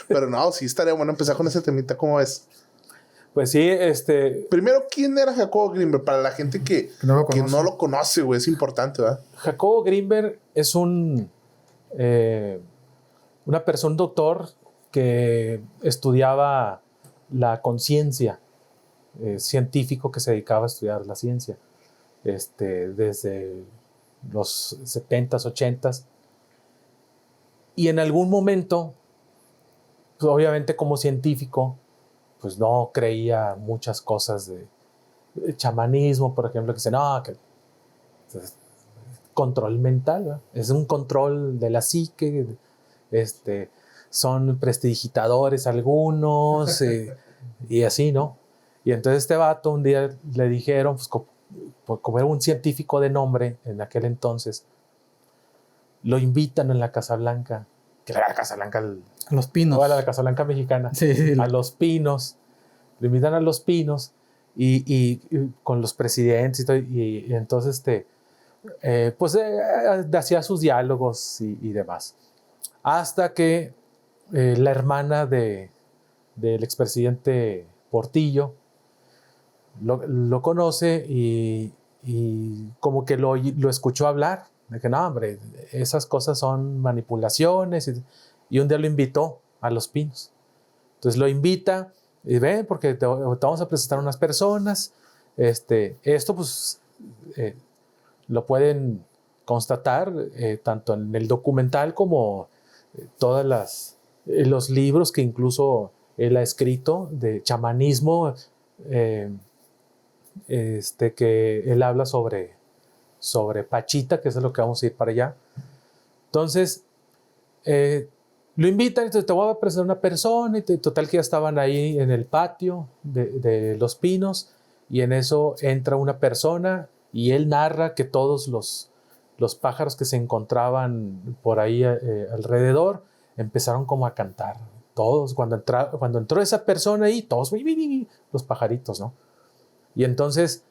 Pero no, sí estaría bueno empezar con ese temita, ¿cómo ves? Pues sí, Primero, ¿quién era Jacobo Greenberg? Para la gente que no lo conoce, güey, es importante, ¿verdad? Jacobo Greenberg es una persona, un doctor que estudiaba la conciencia, científico que se dedicaba a estudiar la ciencia, desde los 70s, 80s. Y en algún momento, pues obviamente como científico, pues no creía muchas cosas de chamanismo, por ejemplo, que dice, no, que control mental, ¿verdad? Es un control de la psique, son prestidigitadores algunos, y así, ¿no? Y entonces este vato un día le dijeron, pues como era un científico de nombre en aquel entonces, lo invitan en la Casa Blanca, que era la Casa Blanca, A Los Pinos. a la Casa Blanca mexicana, Sí. a Los Pinos, lo invitan a Los Pinos y con los presidentes y todo, y entonces hacía sus diálogos y demás. Hasta que la hermana del expresidente Portillo lo conoce y como que lo escuchó hablar. De que no, hombre, esas cosas son manipulaciones. Y un día lo invitó a Los Pinos. Entonces lo invita y ven, porque te vamos a presentar unas personas. Esto pues lo pueden constatar tanto en el documental como todas los libros que incluso él ha escrito de chamanismo, que él habla sobre Pachita, que es lo que vamos a ir para allá. Entonces lo invitan, entonces te voy a presentar una persona, y total que ya estaban ahí en el patio de Los Pinos, y en eso entra una persona y él narra que todos los pájaros que se encontraban por ahí alrededor empezaron como a cantar. Todos, cuando entró esa persona ahí, todos, los pajaritos, ¿no? Y entonces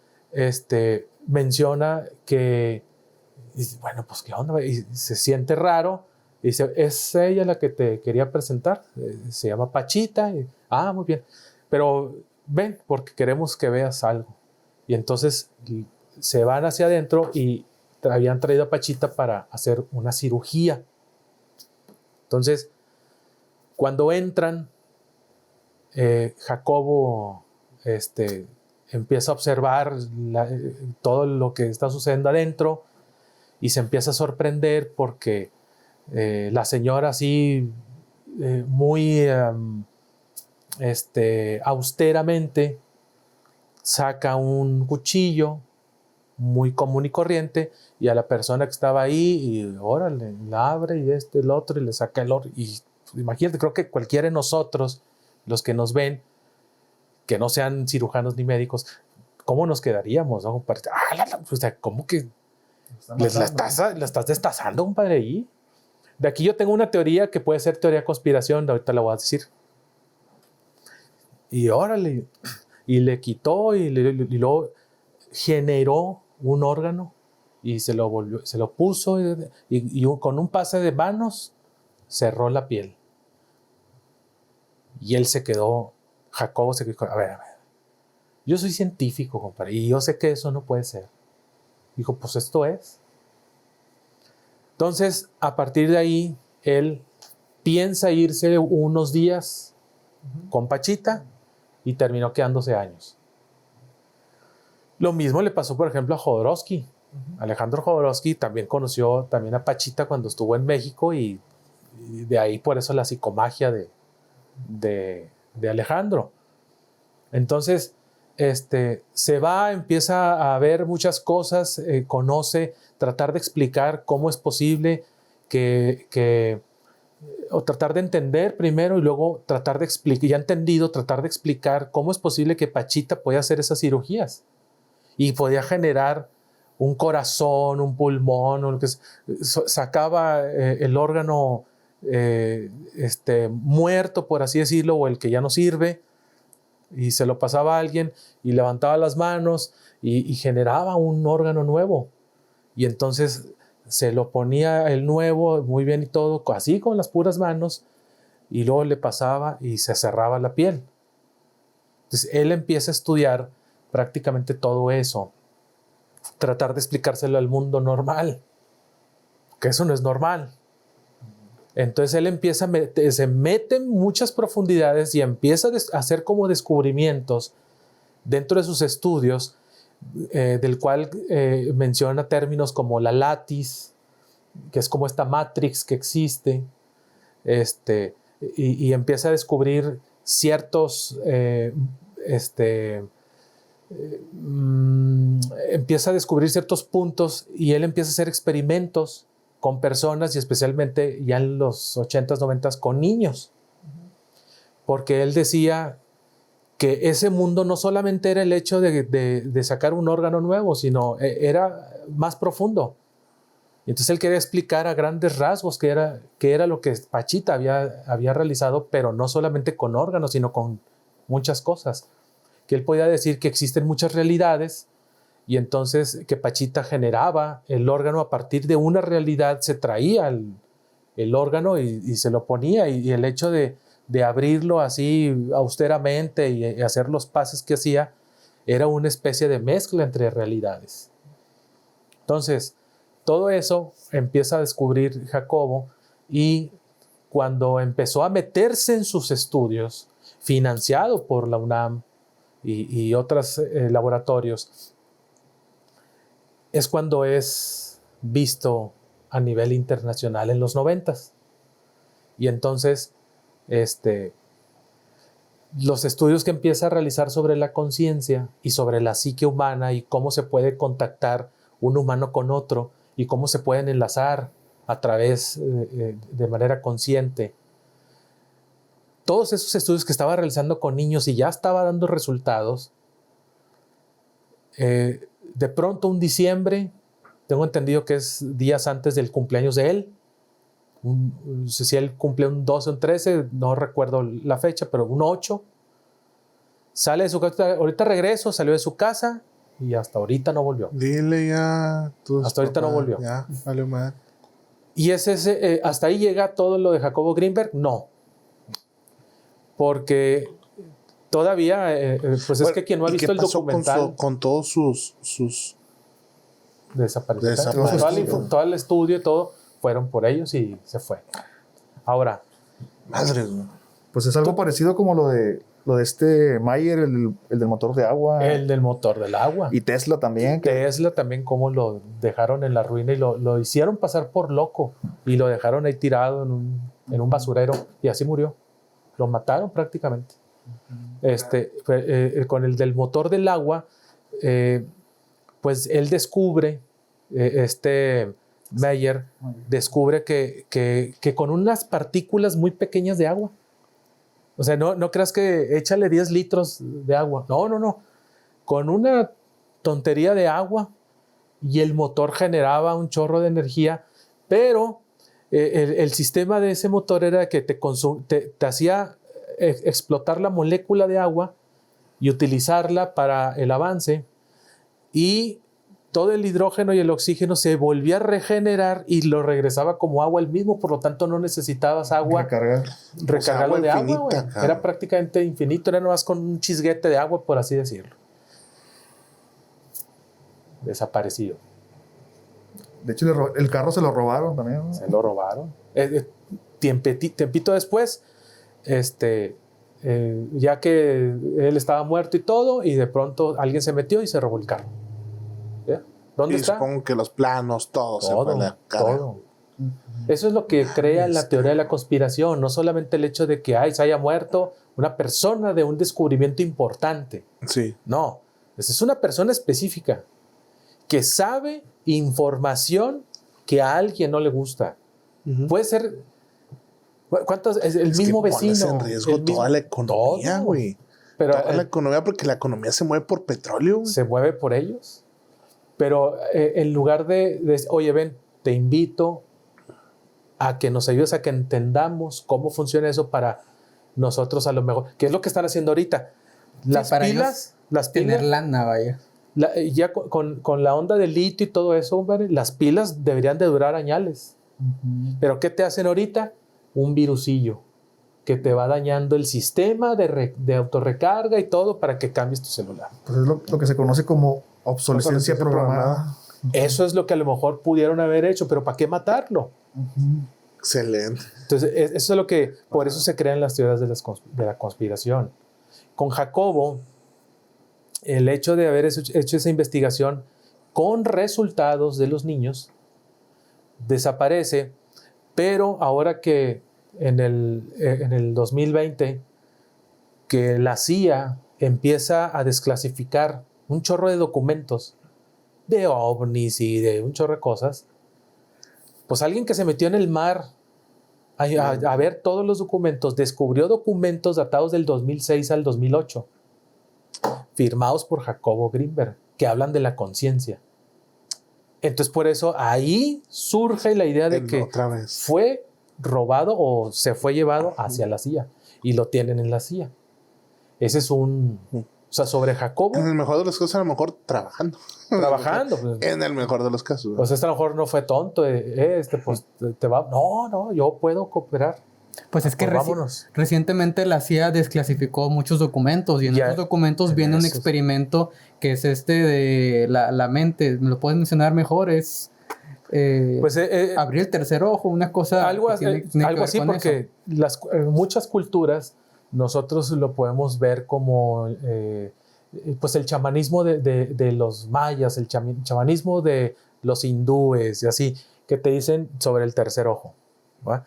menciona que, bueno, pues qué onda, y se siente raro. Y dice, es ella la que te quería presentar, se llama Pachita. Muy bien, pero ven, porque queremos que veas algo. Y entonces se van hacia adentro y habían traído a Pachita para hacer una cirugía. Entonces, cuando entran, Jacobo empieza a observar todo lo que está sucediendo adentro y se empieza a sorprender porque la señora así muy austeramente saca un cuchillo muy común y corriente, y a la persona que estaba ahí, y órale, la abre y el otro, y le saca el otro. Y imagínate, creo que cualquiera de nosotros, los que nos ven, que no sean cirujanos ni médicos, ¿cómo nos quedaríamos? ¿No? O sea, ¿cómo que la estás destazando, compadre, ahí? De aquí yo tengo una teoría que puede ser teoría de conspiración, ahorita la voy a decir. Y órale, y le quitó y luego generó un órgano y se lo puso y con un pase de manos cerró la piel. Y él se quedó, Jacobo se quedó, a ver, yo soy científico, compadre, y yo sé que eso no puede ser. Dijo, pues esto es. Entonces, a partir de ahí, él piensa irse unos días con Pachita y terminó quedándose años. Lo mismo le pasó, por ejemplo, a Jodorowsky. Alejandro Jodorowsky también conoció también a Pachita cuando estuvo en México y de ahí por eso la psicomagia de Alejandro. Entonces, se va, empieza a ver muchas cosas, conoce, tratar de explicar cómo es posible o tratar de entender primero y luego tratar de explicar, ya entendido, tratar de explicar cómo es posible que Pachita podía hacer esas cirugías y podía generar un corazón, un pulmón, o lo que sacaba el órgano muerto, por así decirlo, o el que ya no sirve, y se lo pasaba a alguien y levantaba las manos y generaba un órgano nuevo. Y entonces se lo ponía el nuevo muy bien y todo, así con las puras manos, y luego le pasaba y se cerraba la piel. Entonces él empieza a estudiar prácticamente todo eso, tratar de explicárselo al mundo normal, que eso no es normal. Entonces él empieza se mete en muchas profundidades y empieza a hacer como descubrimientos dentro de sus estudios, del cual menciona términos como la lattice, que es como esta matrix que existe, y empieza a descubrir ciertos empieza a descubrir ciertos puntos y él empieza a hacer experimentos con personas y especialmente ya en los 80s, 90s con niños, porque él decía que ese mundo no solamente era el hecho de sacar un órgano nuevo, sino era más profundo. Y entonces él quería explicar a grandes rasgos qué era lo que Pachita había realizado, pero no solamente con órganos, sino con muchas cosas. Que él podía decir que existen muchas realidades y entonces que Pachita generaba el órgano a partir de una realidad, se traía el órgano y se lo ponía, y el hecho de abrirlo así austeramente y hacer los pases que hacía era una especie de mezcla entre realidades. Entonces, todo eso empieza a descubrir Jacobo, y cuando empezó a meterse en sus estudios, financiado por la UNAM y otros laboratorios, es cuando es visto a nivel internacional en los 90s. Y entonces, los estudios que empieza a realizar sobre la conciencia y sobre la psique humana y cómo se puede contactar un humano con otro y cómo se pueden enlazar a través de manera consciente. Todos esos estudios que estaba realizando con niños y ya estaba dando resultados, de pronto un diciembre, tengo entendido que es días antes del cumpleaños de él, no sé si él cumple un 12 o un 13, no recuerdo la fecha, pero un 8, sale de su casa, ahorita regreso, salió de su casa y hasta ahorita no volvió. Dile ya. Hasta ahorita no volvió. Ya, vale mal. ¿Y hasta ahí llega todo lo de Jacobo Greenberg? No. Porque todavía, pues bueno, es que quien no ha visto el documental. Con todos sus desaparecidos. Todo el estudio y todo fueron por ellos y se fue. Ahora. Madre. Pues es algo parecido como lo de Mayer, el del motor de agua. El del motor del agua. Y Tesla también. Tesla también, como lo dejaron en la ruina y lo hicieron pasar por loco y lo dejaron ahí tirado en un basurero y así murió. Lo mataron prácticamente. Con el del motor del agua, pues él descubre, Meyer, descubre que con unas partículas muy pequeñas de agua, o sea, no creas que échale 10 litros de agua, no, con una tontería de agua y el motor generaba un chorro de energía, pero el sistema de ese motor era que te hacía explotar la molécula de agua y utilizarla para el avance, y todo el hidrógeno y el oxígeno se volvía a regenerar y lo regresaba como agua el mismo, por lo tanto no necesitabas agua. Recargarlo de agua, güey. Era prácticamente infinito, era nomás con un chisguete de agua, por así decirlo. Desaparecido. De hecho, el carro se lo robaron también, ¿no? Se lo robaron. Tiempito después, ya que él estaba muerto y todo, y de pronto alguien se metió y se robó el carro. ¿Ya? ¿Dónde está? Supongo que los planos, todo se fue a la cara. Todo. Eso es lo que crea la teoría de la conspiración, no solamente el hecho de que se haya muerto una persona de un descubrimiento importante. Sí. No, esa es una persona específica que sabe información que a alguien no le gusta. Puede ser el mismo vecino. Pones en riesgo toda la economía, güey. Toda la economía, porque la economía se mueve por petróleo, güey. Se mueve por ellos. Pero en lugar de oye, ven, te invito a que nos ayudes a que entendamos cómo funciona eso para nosotros a lo mejor. ¿Qué es lo que están haciendo ahorita? Las pilas. Tener lana, vaya. Ya con la onda del litio y todo eso, hombre, las pilas deberían de durar añales. Pero ¿qué te hacen ahorita? Un virusillo que te va dañando el sistema de autorrecarga y todo para que cambies tu celular. Pues es lo que se conoce como obsolescencia programada. Eso es lo que a lo mejor pudieron haber hecho, pero ¿para qué matarlo? Excelente. Entonces, eso es lo que, por eso se crean las teorías de la conspiración. Con Jacobo, el hecho de haber hecho esa investigación con resultados de los niños desaparece, pero ahora que en el 2020 que la CIA empieza a desclasificar un chorro de documentos de ovnis y de un chorro de cosas, pues alguien que se metió en el mar a ver todos los documentos descubrió documentos datados del 2006 al 2008 firmados por Jacobo Greenberg que hablan de la conciencia. Entonces por eso ahí surge la idea de que fue robado o se fue llevado hacia la CIA y lo tienen en la CIA. Ese es o sea, sobre Jacobo. En el mejor de los casos, a lo mejor trabajando. Trabajando. En el mejor de los casos. Pues a lo mejor no fue tonto. Pues te va. No, yo puedo cooperar. Pues es que recientemente la CIA desclasificó muchos documentos y en esos documentos viene un experimento que es de la mente. ¿Me lo puedes mencionar mejor? Es abrir el tercer ojo, una cosa. Algo así, porque muchas culturas nosotros lo podemos ver como pues el chamanismo de los mayas, el chamanismo de los hindúes y así, que te dicen sobre el tercer ojo, ¿va?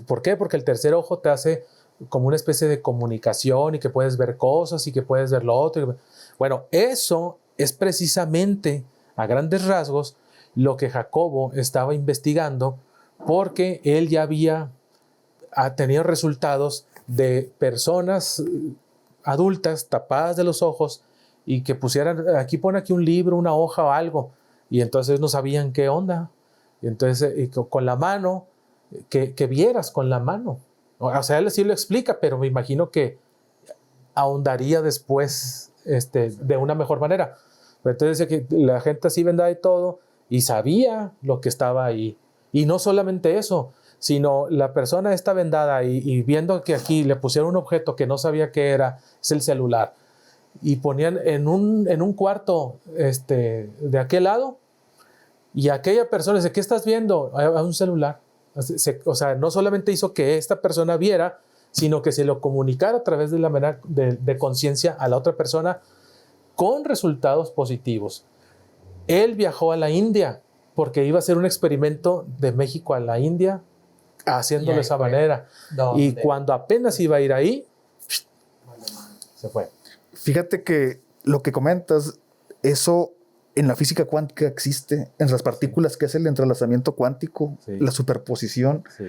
¿Por qué? Porque el tercer ojo te hace como una especie de comunicación y que puedes ver cosas y que puedes ver lo otro. Bueno, eso es precisamente a grandes rasgos lo que Jacobo estaba investigando, porque él ya había tenido resultados de personas adultas tapadas de los ojos y que pusieran, pone aquí un libro, una hoja o algo, y entonces no sabían qué onda. Y entonces con la mano, que vieras con la mano. O sea, él sí lo explica, pero me imagino que ahondaría después de una mejor manera. Pero entonces decía que la gente así vendaba y todo, y sabía lo que estaba ahí. Y no solamente eso, sino la persona está vendada y viendo que aquí le pusieron un objeto que no sabía qué era, es el celular. Y ponían en un cuarto de aquel lado, y aquella persona dice, ¿qué estás viendo? A un celular. O sea, no solamente hizo que esta persona viera, sino que se lo comunicara a través de la manera de conciencia a la otra persona con resultados positivos. Él viajó a la India porque iba a hacer un experimento de México a la India, haciéndolo de esa manera. Y cuando apenas iba a ir ahí, se fue. Fíjate que lo que comentas, eso en la física cuántica existe, en las partículas, que es el entrelazamiento cuántico, Sí. la superposición. Sí.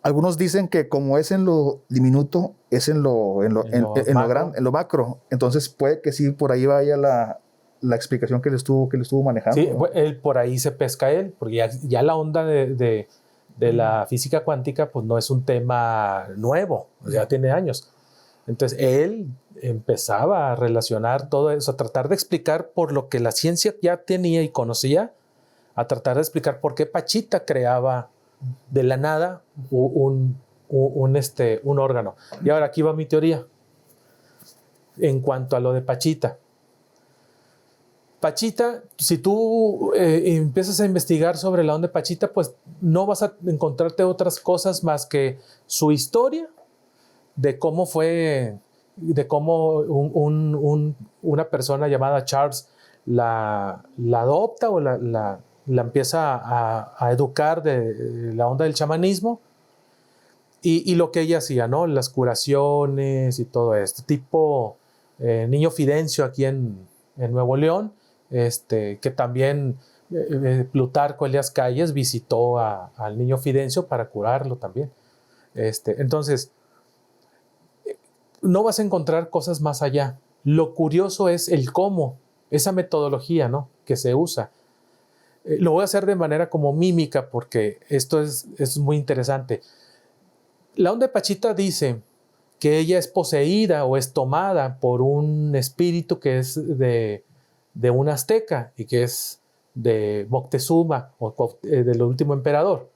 Algunos dicen que como es en lo diminuto, es en lo macro. grande, en lo macro. Entonces puede que sí, por ahí vaya la explicación que le estuvo manejando. Sí, ¿no? él, por ahí se pesca él, porque ya la onda de la física cuántica pues no es un tema nuevo, ya tiene años. Entonces él empezaba a relacionar todo eso, a tratar de explicar por lo que la ciencia ya tenía y conocía, a tratar de explicar por qué Pachita creaba de la nada un órgano. Y ahora aquí va mi teoría en cuanto a lo de Pachita. Pachita, si tú empiezas a investigar sobre la onda de Pachita, pues no vas a encontrarte otras cosas más que su historia de cómo fue, de cómo una persona llamada Charles la adopta o la empieza a educar de la onda del chamanismo y lo que ella hacía, ¿no? Las curaciones y todo esto, tipo Niño Fidencio aquí en Nuevo León, que también Plutarco Elías Calles visitó al Niño Fidencio para curarlo también. Entonces, no vas a encontrar cosas más allá. Lo curioso es el cómo, esa metodología, ¿no?, que se usa. Lo voy a hacer de manera como mímica porque esto es muy interesante. La onda de Pachita dice que ella es poseída o es tomada por un espíritu que es de un azteca y que es de Moctezuma o del último emperador.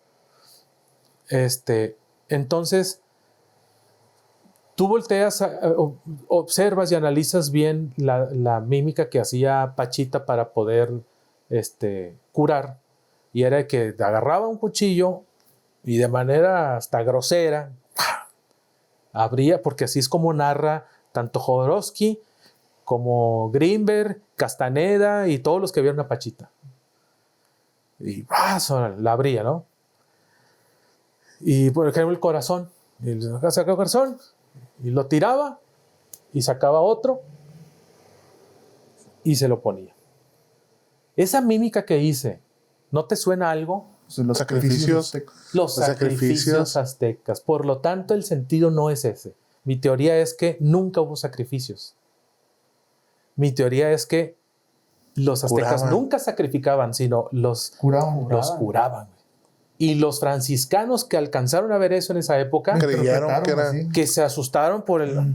Entonces, tú volteas, observas y analizas bien la mímica que hacía Pachita para poder curar, y era que agarraba un cuchillo y de manera hasta grosera abría, porque así es como narra tanto Jodorowsky como Greenberg, Castaneda y todos los que vieron a Pachita. Y la abría, ¿no? Y por ejemplo el corazón, y sacaba el corazón y lo tiraba y sacaba otro y se lo ponía. Esa mímica que hice, ¿no te suena algo? Los sacrificios. Los sacrificios aztecas. Por lo tanto, el sentido no es ese. Mi teoría es que nunca hubo sacrificios. Mi teoría es que los aztecas nunca sacrificaban, sino los curaban. Y los franciscanos que alcanzaron a ver eso en esa época, creyeron que se asustaron por el...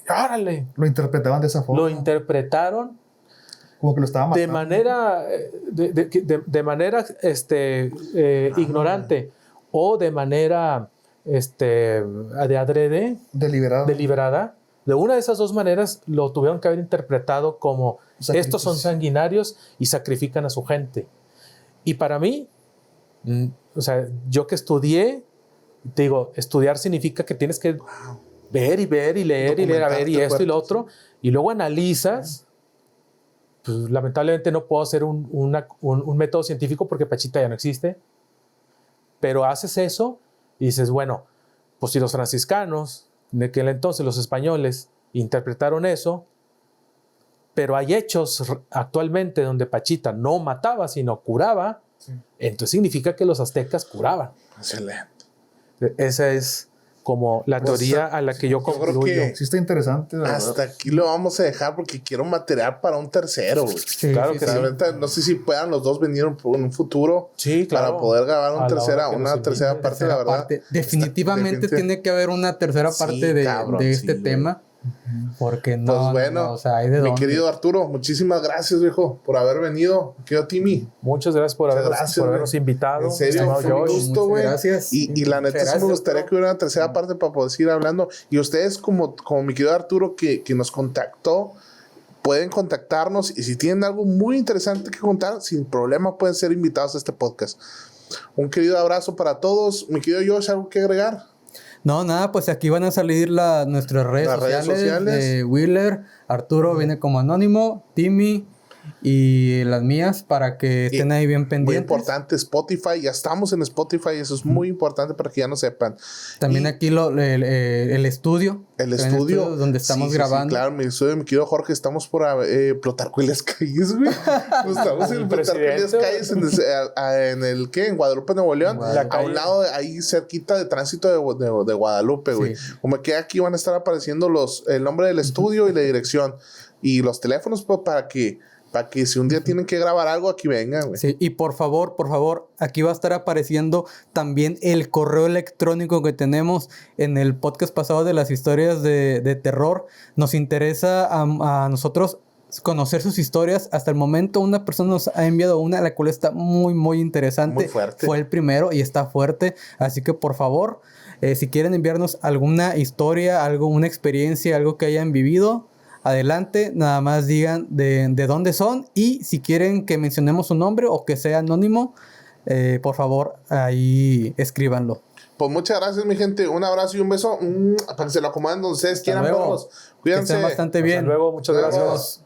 ¡Órale! Lo interpretaban de esa forma. Lo interpretaron como que lo estaban matando. De manera ignorante o de manera de adrede, deliberada. De una de esas dos maneras lo tuvieron que haber interpretado como estos son sanguinarios y sacrifican a su gente. Y para mí, o sea, yo que estudié, te digo, estudiar significa que tienes que ver y ver y leer y leer, a ver, y esto y lo otro, y luego analizas. Pues, lamentablemente no puedo hacer un método científico porque Pachita ya no existe, pero haces eso y dices, bueno, pues si los franciscanos, en aquel entonces los españoles, interpretaron eso, pero hay hechos actualmente donde Pachita no mataba, sino curaba, entonces significa que los aztecas curaban. Excelente. Esa es como la teoría a la que yo concluyo. Creo que sí está interesante. Hasta aquí lo vamos a dejar porque quiero material para un tercero. Sí, claro sí, que sí. No sé si puedan los dos venir en un futuro claro, para poder grabar una tercera parte, la verdad. Definitivamente tiene que haber una tercera parte de este tema. Porque no, pues bueno, no, o sea, hay de mi dónde. querido Arturo, muchísimas gracias, viejo, por haber venido. Querido Timmy. Muchas gracias por habernos invitado. En serio, fue un gusto, güey. Gracias. Y la neta sí me gustaría que hubiera una tercera parte para poder seguir hablando. Y ustedes, como mi querido Arturo, que nos contactó, pueden contactarnos. Y si tienen algo muy interesante que contar, sin problema pueden ser invitados a este podcast. Un querido abrazo para todos. Mi querido Josh, ¿algo que agregar? No, nada, pues aquí van a salir nuestras redes sociales de Wheeler. Arturo viene como anónimo, Timmy y las mías para que estén ahí bien Muy pendientes. importante, Spotify. Ya estamos en Spotify. Eso es muy importante para que ya no sepan. También Y aquí el estudio. el también estudio. donde estamos Sí, sí, sí, grabando. claro, mi estudio, mi querido Jorge, estamos por Plutarco-Elías Calles, güey. Estamos en Plutarco-Elías Calles, en el ¿qué? En Guadalupe, Nuevo León. Guadalupe. A un lado, ahí cerquita de tránsito de Guadalupe, güey. Sí. Como que aquí van a estar apareciendo el nombre del estudio y la dirección. Y los teléfonos, pues, para que si un día tienen que grabar algo, aquí vengan, güey. Sí, y por favor, aquí va a estar apareciendo también el correo electrónico que tenemos en el podcast pasado de las historias de terror. Nos interesa a nosotros conocer sus historias. Hasta el momento una persona nos ha enviado una, la cual está muy, muy interesante. Muy fuerte. Fue el primero y está fuerte. Así que por favor, si quieren enviarnos alguna historia, una experiencia, algo que hayan vivido, adelante, nada más digan de dónde son y si quieren que mencionemos su nombre o que sea anónimo, por favor, ahí escríbanlo. Pues muchas gracias, mi gente. Un abrazo y un beso. Para que se lo acomoden donde ustedes quieran, luego. perros. Que Cuídense. estén bastante bien. Hasta luego, muchas Nos vemos. gracias.